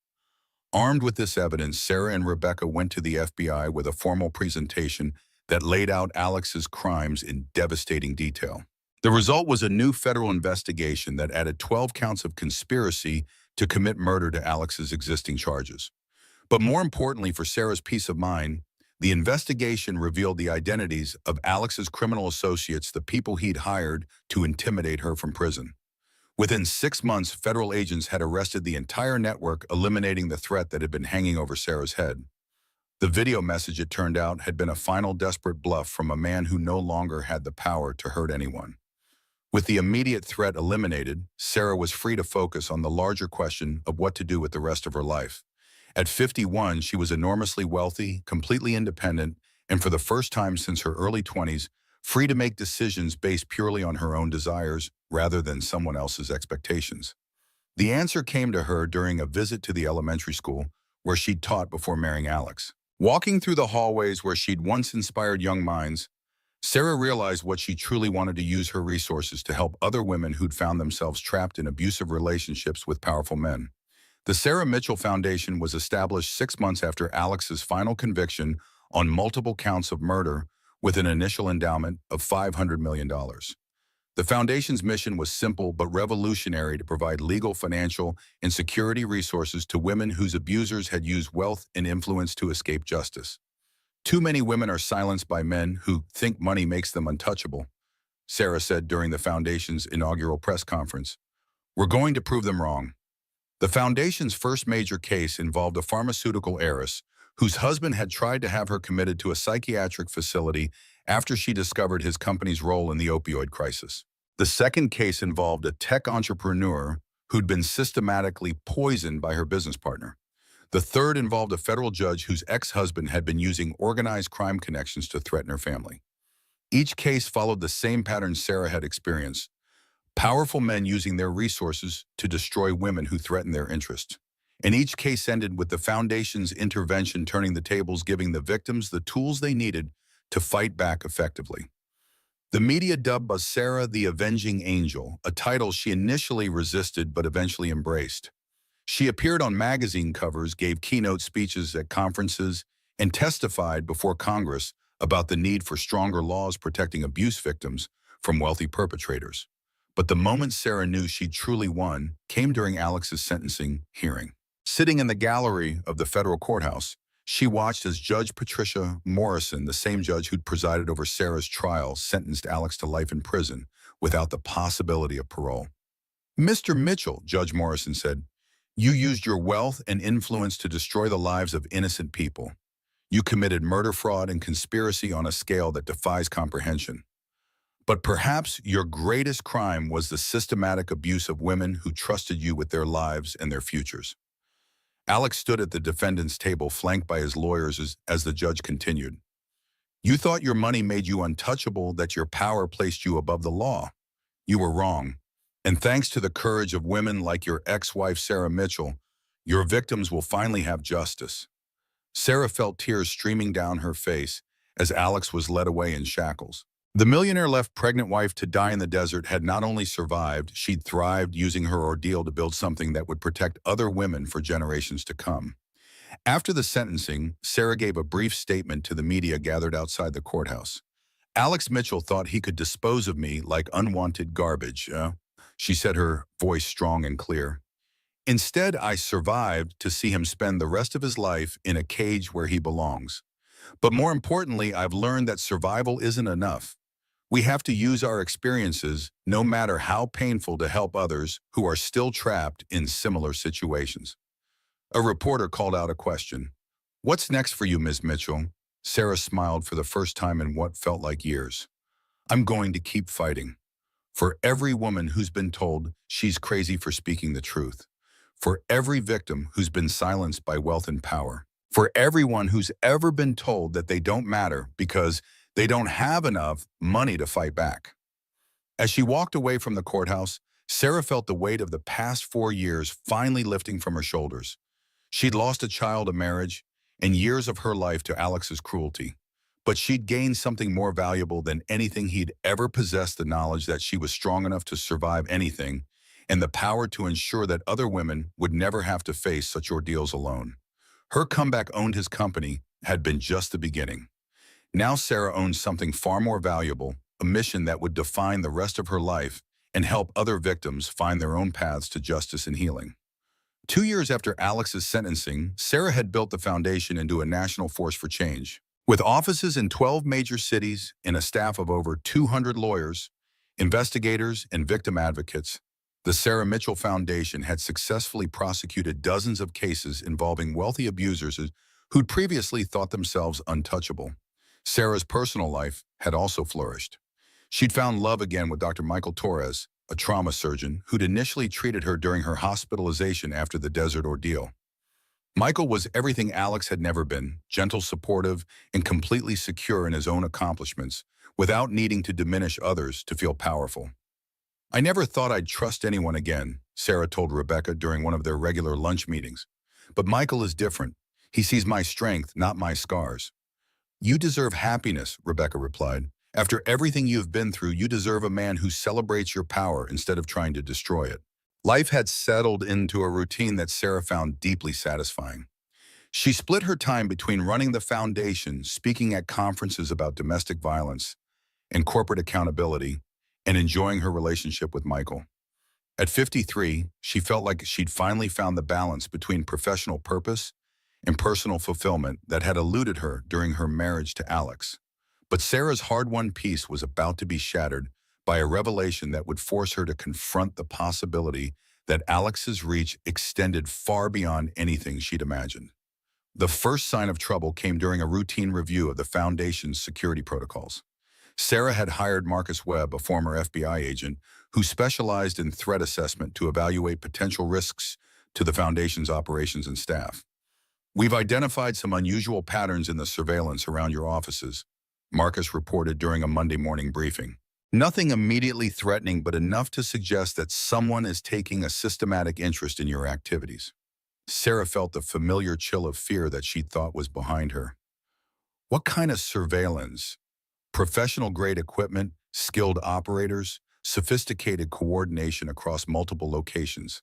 Speaker 1: Armed with this evidence, Sarah and Rebecca went to the FBI with a formal presentation that laid out Alex's crimes in devastating detail. The result was a new federal investigation that added 12 counts of conspiracy to commit murder to Alex's existing charges. But more importantly for Sarah's peace of mind, the investigation revealed the identities of Alex's criminal associates, the people he'd hired to intimidate her from prison. Within 6 months, federal agents had arrested the entire network, eliminating the threat that had been hanging over Sarah's head. The video message, it turned out, had been a final desperate bluff from a man who no longer had the power to hurt anyone. With the immediate threat eliminated, Sarah was free to focus on the larger question of what to do with the rest of her life. At 51, she was enormously wealthy, completely independent, and for the first time since her early 20s, free to make decisions based purely on her own desires rather than someone else's expectations. The answer came to her during a visit to the elementary school where she'd taught before marrying Alex. Walking through the hallways where she'd once inspired young minds, Sarah realized what she truly wanted: to use her resources to help other women who'd found themselves trapped in abusive relationships with powerful men. The Sarah Mitchell Foundation was established 6 months after Alex's final conviction on multiple counts of murder, with an initial endowment of $500 million. The foundation's mission was simple but revolutionary: to provide legal, financial, and security resources to women whose abusers had used wealth and influence to escape justice. Too many women are silenced by men who think money makes them untouchable, Sarah said during the foundation's inaugural press conference. We're going to prove them wrong. The foundation's first major case involved a pharmaceutical heiress whose husband had tried to have her committed to a psychiatric facility after she discovered his company's role in the opioid crisis. The second case involved a tech entrepreneur who'd been systematically poisoned by her business partner. The third involved a federal judge whose ex-husband had been using organized crime connections to threaten her family. Each case followed the same pattern Sarah had experienced: powerful men using their resources to destroy women who threatened their interests. And each case ended with the foundation's intervention turning the tables, giving the victims the tools they needed to fight back effectively. The media dubbed Sarah the Avenging Angel, a title she initially resisted but eventually embraced. She appeared on magazine covers, gave keynote speeches at conferences, and testified before Congress about the need for stronger laws protecting abuse victims from wealthy perpetrators. But the moment Sarah knew she'd truly won came during Alex's sentencing hearing. Sitting in the gallery of the federal courthouse, she watched as Judge Patricia Morrison, the same judge who'd presided over Sarah's trial, sentenced Alex to life in prison without the possibility of parole. "Mr. Mitchell," Judge Morrison said, "you used your wealth and influence to destroy the lives of innocent people. You committed murder, fraud, and conspiracy on a scale that defies comprehension. But perhaps your greatest crime was the systematic abuse of women who trusted you with their lives and their futures." Alex stood at the defendant's table, flanked by his lawyers as the judge continued. "You thought your money made you untouchable, that your power placed you above the law. You were wrong. And thanks to the courage of women like your ex-wife Sarah Mitchell, your victims will finally have justice." Sarah felt tears streaming down her face as Alex was led away in shackles. The millionaire left pregnant wife to die in the desert had not only survived, she'd thrived, using her ordeal to build something that would protect other women for generations to come. After the sentencing, Sarah gave a brief statement to the media gathered outside the courthouse. "Alex Mitchell thought he could dispose of me like unwanted garbage," she said, her voice strong and clear. "Instead, I survived to see him spend the rest of his life in a cage where he belongs. But more importantly, I've learned that survival isn't enough. We have to use our experiences, no matter how painful, to help others who are still trapped in similar situations. A reporter called out a question. "What's next for you, Ms. Mitchell?" Sarah smiled for the first time in what felt like years. "I'm going to keep fighting. For every woman who's been told she's crazy for speaking the truth. For every victim who's been silenced by wealth and power. For everyone who's ever been told that they don't matter because they don't have enough money to fight back." As she walked away from the courthouse, Sarah felt the weight of the past 4 years finally lifting from her shoulders. She'd lost a child, a marriage, and years of her life to Alex's cruelty. But she'd gained something more valuable than anything he'd ever possessed: the knowledge that she was strong enough to survive anything, and the power to ensure that other women would never have to face such ordeals alone. Her comeback owned his company had been just the beginning. Now Sarah owned something far more valuable, a mission that would define the rest of her life and help other victims find their own paths to justice and healing. 2 years after Alex's sentencing, Sarah had built the foundation into a national force for change. With offices in 12 major cities and a staff of over 200 lawyers, investigators, and victim advocates, the Sarah Mitchell Foundation had successfully prosecuted dozens of cases involving wealthy abusers who'd previously thought themselves untouchable. Sarah's personal life had also flourished. She'd found love again with Dr. Michael Torres, a trauma surgeon who'd initially treated her during her hospitalization after the desert ordeal. Michael was everything Alex had never been: gentle, supportive, and completely secure in his own accomplishments, without needing to diminish others to feel powerful. "I never thought I'd trust anyone again," Sarah told Rebecca during one of their regular lunch meetings. "But Michael is different. He sees my strength, not my scars." "You deserve happiness," Rebecca replied. "After everything you've been through, you deserve a man who celebrates your power instead of trying to destroy it." Life had settled into a routine that Sarah found deeply satisfying. She split her time between running the foundation, speaking at conferences about domestic violence and corporate accountability, and enjoying her relationship with Michael. At 53, she felt like she'd finally found the balance between professional purpose and personal fulfillment that had eluded her during her marriage to Alex. But Sarah's hard-won peace was about to be shattered by a revelation that would force her to confront the possibility that Alex's reach extended far beyond anything she'd imagined. The first sign of trouble came during a routine review of the Foundation's security protocols. Sarah had hired Marcus Webb, a former FBI agent, who specialized in threat assessment, to evaluate potential risks to the Foundation's operations and staff. "We've identified some unusual patterns in the surveillance around your offices," Marcus reported during a Monday morning briefing. "Nothing immediately threatening, but enough to suggest that someone is taking a systematic interest in your activities." Sarah felt the familiar chill of fear that she thought was behind her. What kind of surveillance? Professional-grade equipment, skilled operators, sophisticated coordination across multiple locations.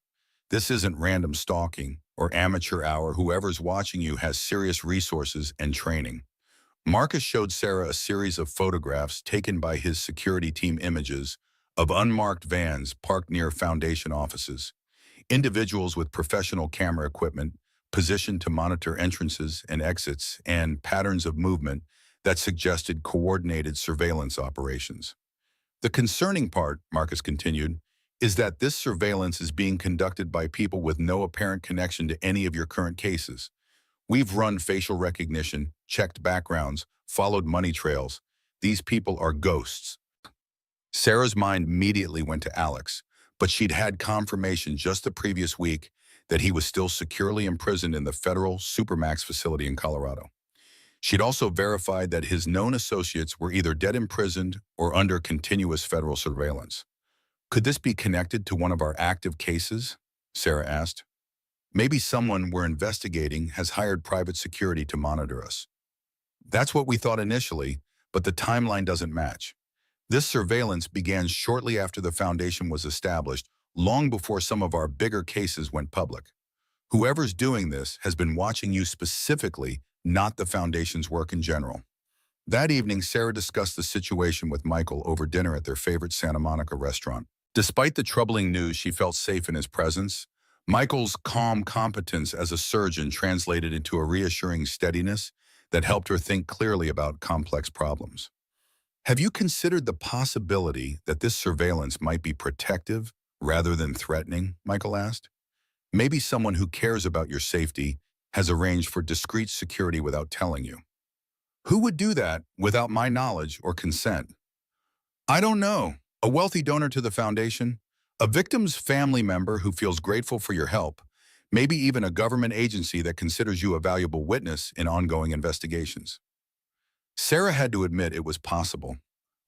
Speaker 1: This isn't random stalking or amateur hour. Whoever's watching you has serious resources and training. Marcus showed Sarah a series of photographs taken by his security team, images of unmarked vans parked near Foundation offices, individuals with professional camera equipment positioned to monitor entrances and exits, and patterns of movement that suggested coordinated surveillance operations. "The concerning part," Marcus continued, "is that this surveillance is being conducted by people with no apparent connection to any of your current cases. We've run facial recognition, checked backgrounds, followed money trails. These people are ghosts." Sarah's mind immediately went to Alex, but she'd had confirmation just the previous week that he was still securely imprisoned in the federal Supermax facility in Colorado. She'd also verified that his known associates were either dead imprisoned or under continuous federal surveillance. "Could this be connected to one of our active cases?" Sarah asked. "Maybe someone we're investigating has hired private security to monitor us." "That's what we thought initially, but the timeline doesn't match. This surveillance began shortly after the Foundation was established, long before some of our bigger cases went public. Whoever's doing this has been watching you specifically, not the Foundation's work in general." That evening, Sarah discussed the situation with Michael over dinner at their favorite Santa Monica restaurant. Despite the troubling news, she felt safe in his presence. Michael's calm competence as a surgeon translated into a reassuring steadiness that helped her think clearly about complex problems. Have you considered the possibility that this surveillance might be protective rather than threatening? Michael asked. Maybe someone who cares about your safety has arranged for discreet security without telling you. Who would do that without my knowledge or consent? I don't know. A wealthy donor to the foundation? A victim's family member who feels grateful for your help? Maybe even a government agency that considers you a valuable witness in ongoing investigations. Sarah had to admit it was possible.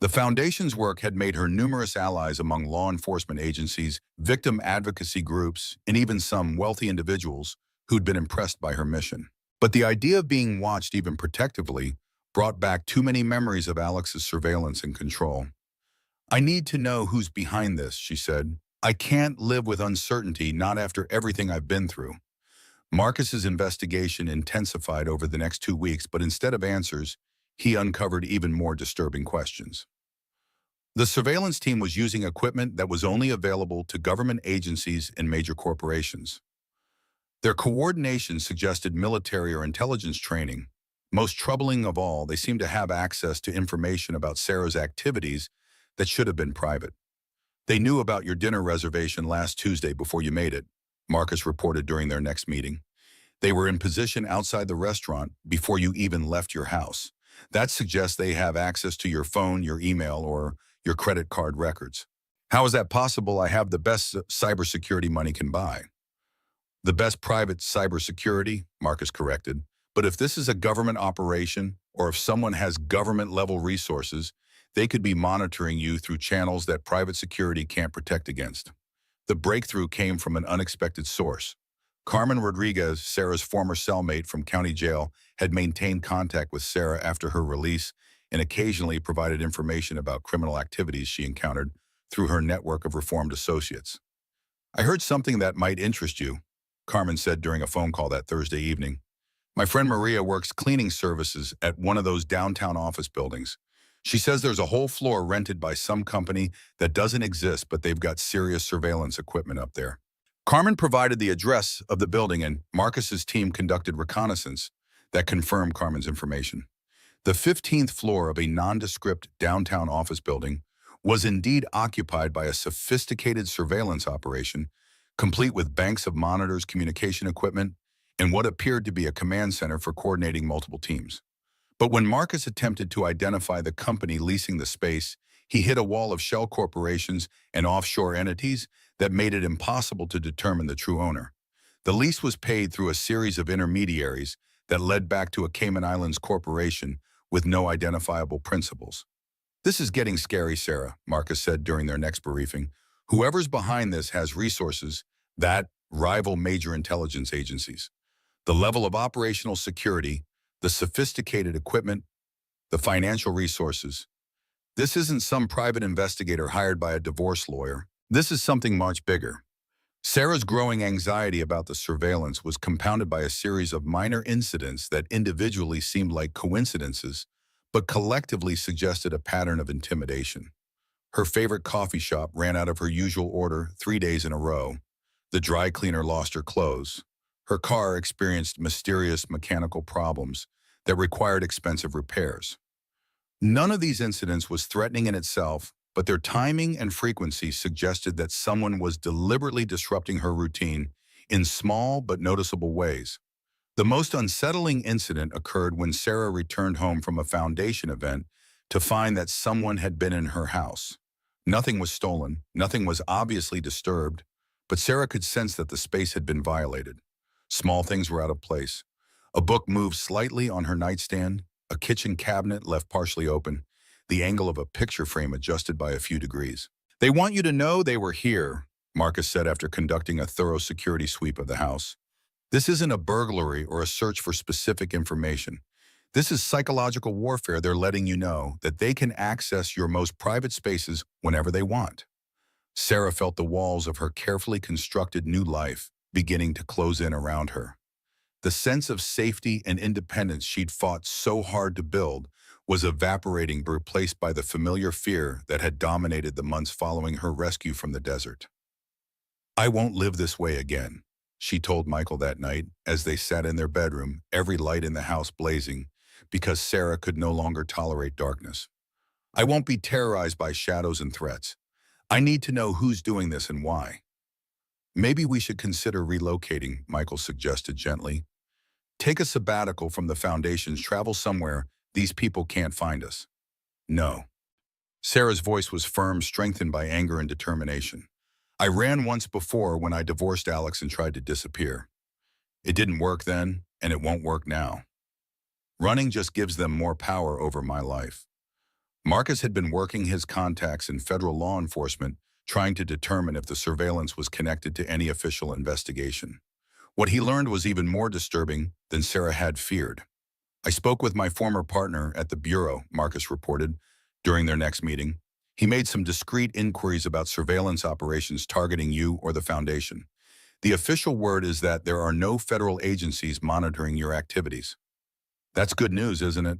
Speaker 1: The foundation's work had made her numerous allies among law enforcement agencies, victim advocacy groups, and even some wealthy individuals who'd been impressed by her mission. But the idea of being watched even protectively brought back too many memories of Alex's surveillance and control. I need to know who's behind this, she said. I can't live with uncertainty, not after everything I've been through. Marcus's investigation intensified over the next 2 weeks, but instead of answers, he uncovered even more disturbing questions. The surveillance team was using equipment that was only available to government agencies and major corporations. Their coordination suggested military or intelligence training. Most troubling of all, they seemed to have access to information about Sarah's activities that should have been private. They knew about your dinner reservation last Tuesday before you made it, Marcus reported during their next meeting. They were in position outside the restaurant before you even left your house. That suggests they have access to your phone, your email, or your credit card records. How is that possible? I have the best cybersecurity money can buy. The best private cybersecurity, Marcus corrected. But if this is a government operation, or if someone has government-level resources, they could be monitoring you through channels that private security can't protect against. The breakthrough came from an unexpected source. Carmen Rodriguez, Sarah's former cellmate from county jail, had maintained contact with Sarah after her release and occasionally provided information about criminal activities she encountered through her network of reformed associates. I heard something that might interest you, Carmen said during a phone call that Thursday evening. My friend Maria works cleaning services at one of those downtown office buildings. She says there's a whole floor rented by some company that doesn't exist, but they've got serious surveillance equipment up there. Carmen provided the address of the building, and Marcus's team conducted reconnaissance that confirmed Carmen's information. The 15th floor of a nondescript downtown office building was indeed occupied by a sophisticated surveillance operation, complete with banks of monitors, communication equipment, and what appeared to be a command center for coordinating multiple teams. But when Marcus attempted to identify the company leasing the space, he hit a wall of shell corporations and offshore entities that made it impossible to determine the true owner. The lease was paid through a series of intermediaries that led back to a Cayman Islands corporation with no identifiable principals. This is getting scary, Sarah, Marcus said during their next briefing. Whoever's behind this has resources that rival major intelligence agencies. The level of operational security, the sophisticated equipment, the financial resources. This isn't some private investigator hired by a divorce lawyer. This is something much bigger. Sarah's growing anxiety about the surveillance was compounded by a series of minor incidents that individually seemed like coincidences, but collectively suggested a pattern of intimidation. Her favorite coffee shop ran out of her usual order 3 days in a row. The dry cleaner lost her clothes. Her car experienced mysterious mechanical problems that required expensive repairs. None of these incidents was threatening in itself, but their timing and frequency suggested that someone was deliberately disrupting her routine in small but noticeable ways. The most unsettling incident occurred when Sarah returned home from a foundation event to find that someone had been in her house. Nothing was stolen, nothing was obviously disturbed, but Sarah could sense that the space had been violated. Small things were out of place. A book moved slightly on her nightstand, a kitchen cabinet left partially open, the angle of a picture frame adjusted by a few degrees. They want you to know they were here, Marcus said after conducting a thorough security sweep of the house. This isn't a burglary or a search for specific information. This is psychological warfare. They're letting you know that they can access your most private spaces whenever they want. Sarah felt the walls of her carefully constructed new life beginning to close in around her. The sense of safety and independence she'd fought so hard to build was evaporating, replaced by the familiar fear that had dominated the months following her rescue from the desert. I won't live this way again, she told Michael that night as they sat in their bedroom, every light in the house blazing, because Sarah could no longer tolerate darkness. I won't be terrorized by shadows and threats. I need to know who's doing this and why. Maybe we should consider relocating, Michael suggested gently. Take a sabbatical from the foundations, travel somewhere these people can't find us. No. Sarah's voice was firm, strengthened by anger and determination. I ran once before when I divorced Alex and tried to disappear. It didn't work then, and it won't work now. Running just gives them more power over my life. Marcus had been working his contacts in federal law enforcement, trying to determine if the surveillance was connected to any official investigation. What he learned was even more disturbing than Sarah had feared. I spoke with my former partner at the Bureau, Marcus reported, during their next meeting. He made some discreet inquiries about surveillance operations targeting you or the Foundation. The official word is that there are no federal agencies monitoring your activities. That's good news, isn't it?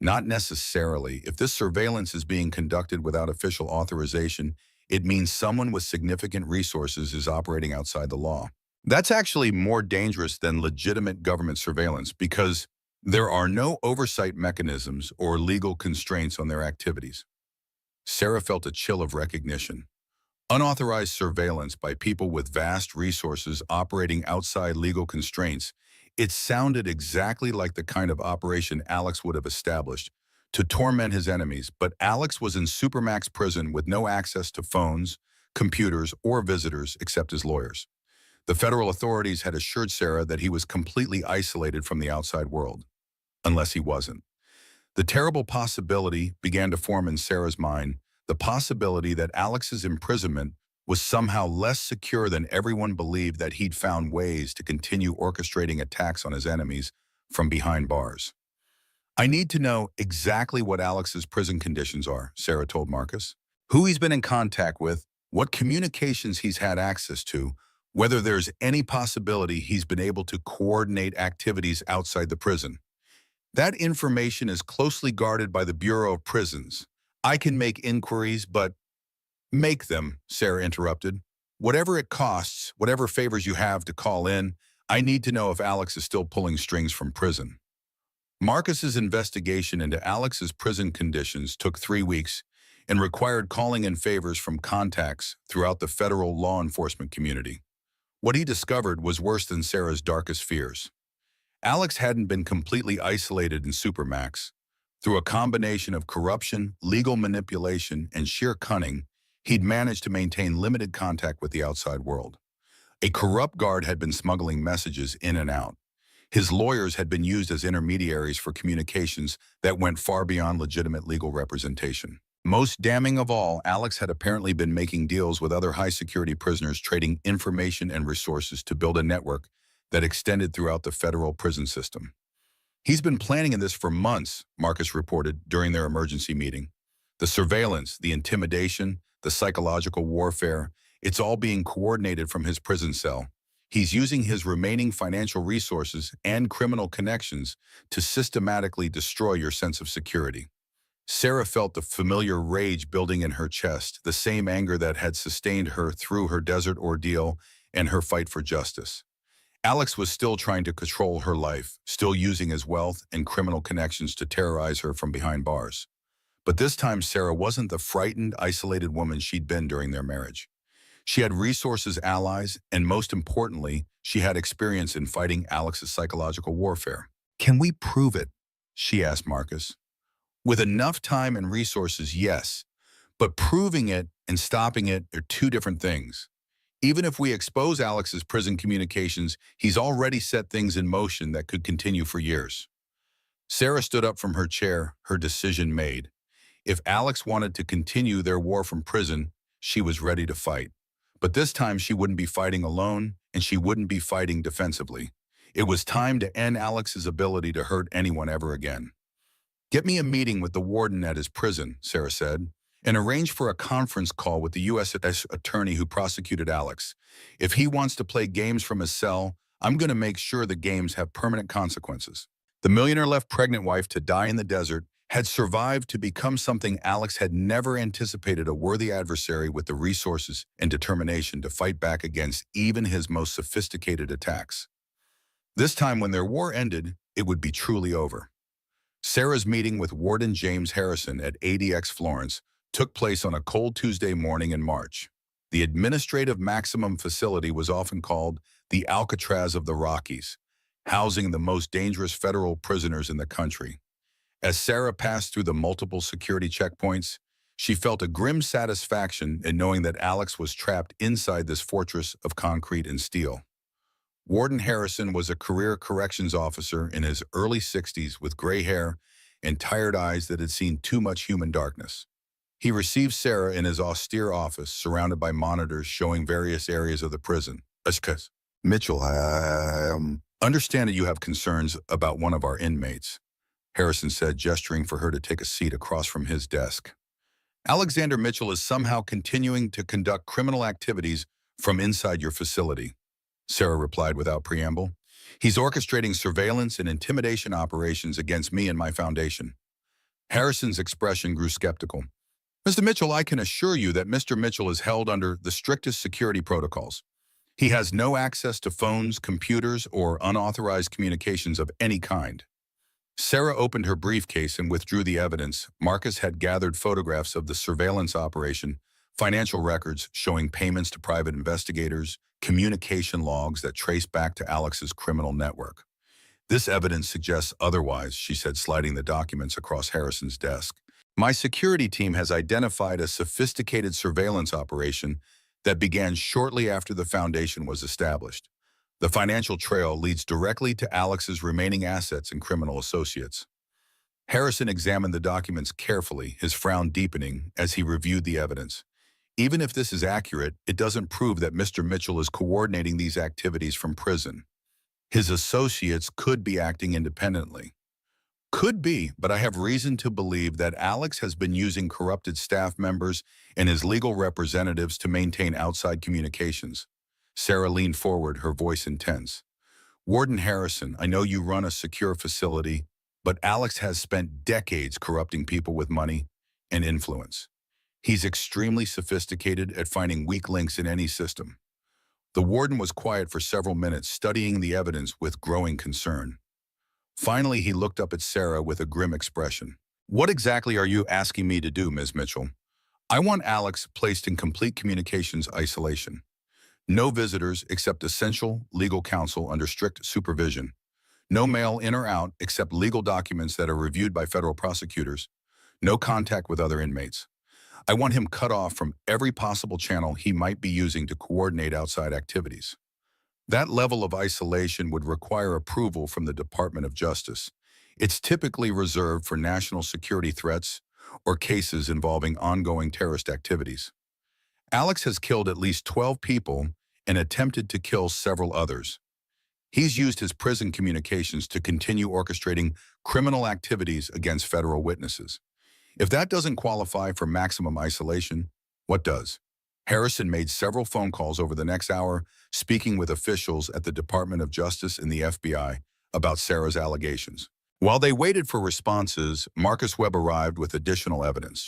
Speaker 1: Not necessarily. If this surveillance is being conducted without official authorization, it means someone with significant resources is operating outside the law. That's actually more dangerous than legitimate government surveillance because there are no oversight mechanisms or legal constraints on their activities. Sarah felt a chill of recognition. Unauthorized surveillance by people with vast resources operating outside legal constraints. It sounded exactly like the kind of operation Alex would have established to torment his enemies, but Alex was in Supermax prison with no access to phones, computers, or visitors except his lawyers. The federal authorities had assured Sarah that he was completely isolated from the outside world, unless he wasn't. The terrible possibility began to form in Sarah's mind, the possibility that Alex's imprisonment was somehow less secure than everyone believed, that he'd found ways to continue orchestrating attacks on his enemies from behind bars. I need to know exactly what Alex's prison conditions are, Sarah told Marcus. Who he's been in contact with, what communications he's had access to, whether there's any possibility he's been able to coordinate activities outside the prison. That information is closely guarded by the Bureau of Prisons. I can make inquiries, but make them, Sarah interrupted. Whatever it costs, whatever favors you have to call in, I need to know if Alex is still pulling strings from prison. Marcus's investigation into Alex's prison conditions took 3 weeks and required calling in favors from contacts throughout the federal law enforcement community. What he discovered was worse than Sarah's darkest fears. Alex hadn't been completely isolated in Supermax. Through a combination of corruption, legal manipulation, and sheer cunning, he'd managed to maintain limited contact with the outside world. A corrupt guard had been smuggling messages in and out. His lawyers had been used as intermediaries for communications that went far beyond legitimate legal representation. Most damning of all, Alex had apparently been making deals with other high-security prisoners, trading information and resources to build a network that extended throughout the federal prison system. He's been planning this for months, Marcus reported during their emergency meeting. The surveillance, the intimidation, the psychological warfare, it's all being coordinated from his prison cell. He's using his remaining financial resources and criminal connections to systematically destroy your sense of security. Sarah felt the familiar rage building in her chest, the same anger that had sustained her through her desert ordeal and her fight for justice. Alex was still trying to control her life, still using his wealth and criminal connections to terrorize her from behind bars. But this time, Sarah wasn't the frightened, isolated woman she'd been during their marriage. She had resources, allies, and most importantly, she had experience in fighting Alex's psychological warfare. Can we prove it? She asked Marcus. With enough time and resources, yes. But proving it and stopping it are two different things. Even if we expose Alex's prison communications, he's already set things in motion that could continue for years. Sarah stood up from her chair, her decision made. If Alex wanted to continue their war from prison, she was ready to fight. But this time she wouldn't be fighting alone, and she wouldn't be fighting defensively. It was time to end Alex's ability to hurt anyone ever again. Get me a meeting with the warden at his prison, Sarah said, and arrange for a conference call with the U.S. attorney who prosecuted Alex. If he wants to play games from his cell, I'm going to make sure the games have permanent consequences. The millionaire left pregnant wife to die in the desert had survived to become something Alex had never anticipated, a worthy adversary with the resources and determination to fight back against even his most sophisticated attacks. This time, when their war ended, it would be truly over. Sarah's meeting with Warden James Harrison at ADX Florence took place on a cold Tuesday morning in March. The administrative maximum facility was often called the Alcatraz of the Rockies, housing the most dangerous federal prisoners in the country. As Sarah passed through the multiple security checkpoints, she felt a grim satisfaction in knowing that Alex was trapped inside this fortress of concrete and steel. Warden Harrison was a career corrections officer in his early 60s with gray hair and tired eyes that had seen too much human darkness. He received Sarah in his austere office, surrounded by monitors showing various areas of the prison. Mitchell, I understand that you have concerns about one of our inmates, Harrison said, gesturing for her to take a seat across from his desk. Alexander Mitchell is somehow continuing to conduct criminal activities from inside your facility, Sarah replied without preamble. He's orchestrating surveillance and intimidation operations against me and my foundation. Harrison's expression grew skeptical. Mr. Mitchell, I can assure you that Mr. Mitchell is held under the strictest security protocols. He has no access to phones, computers, or unauthorized communications of any kind. Sarah opened her briefcase and withdrew the evidence. Marcus had gathered photographs of the surveillance operation, financial records showing payments to private investigators, communication logs that trace back to Alex's criminal network. This evidence suggests otherwise, she said, sliding the documents across Harrison's desk. My security team has identified a sophisticated surveillance operation that began shortly after the foundation was established. The financial trail leads directly to Alex's remaining assets and criminal associates. Harrison examined the documents carefully, his frown deepening as he reviewed the evidence. Even if this is accurate, it doesn't prove that Mr. Mitchell is coordinating these activities from prison. His associates could be acting independently. Could be, but I have reason to believe that Alex has been using corrupted staff members and his legal representatives to maintain outside communications. Sarah leaned forward, her voice intense. Warden Harrison, I know you run a secure facility, but Alex has spent decades corrupting people with money and influence. He's extremely sophisticated at finding weak links in any system. The warden was quiet for several minutes, studying the evidence with growing concern. Finally, he looked up at Sarah with a grim expression. What exactly are you asking me to do, Ms. Mitchell? I want Alex placed in complete communications isolation. No visitors except essential legal counsel under strict supervision. No mail in or out except legal documents that are reviewed by federal prosecutors. No contact with other inmates. I want him cut off from every possible channel he might be using to coordinate outside activities. That level of isolation would require approval from the Department of Justice. It's typically reserved for national security threats or cases involving ongoing terrorist activities. Alex has killed at least 12 people and attempted to kill several others. He's used his prison communications to continue orchestrating criminal activities against federal witnesses. If that doesn't qualify for maximum isolation, what does? Harrison made several phone calls over the next hour, speaking with officials at the Department of Justice and the FBI about Sarah's allegations. While they waited for responses, Marcus Webb arrived with additional evidence.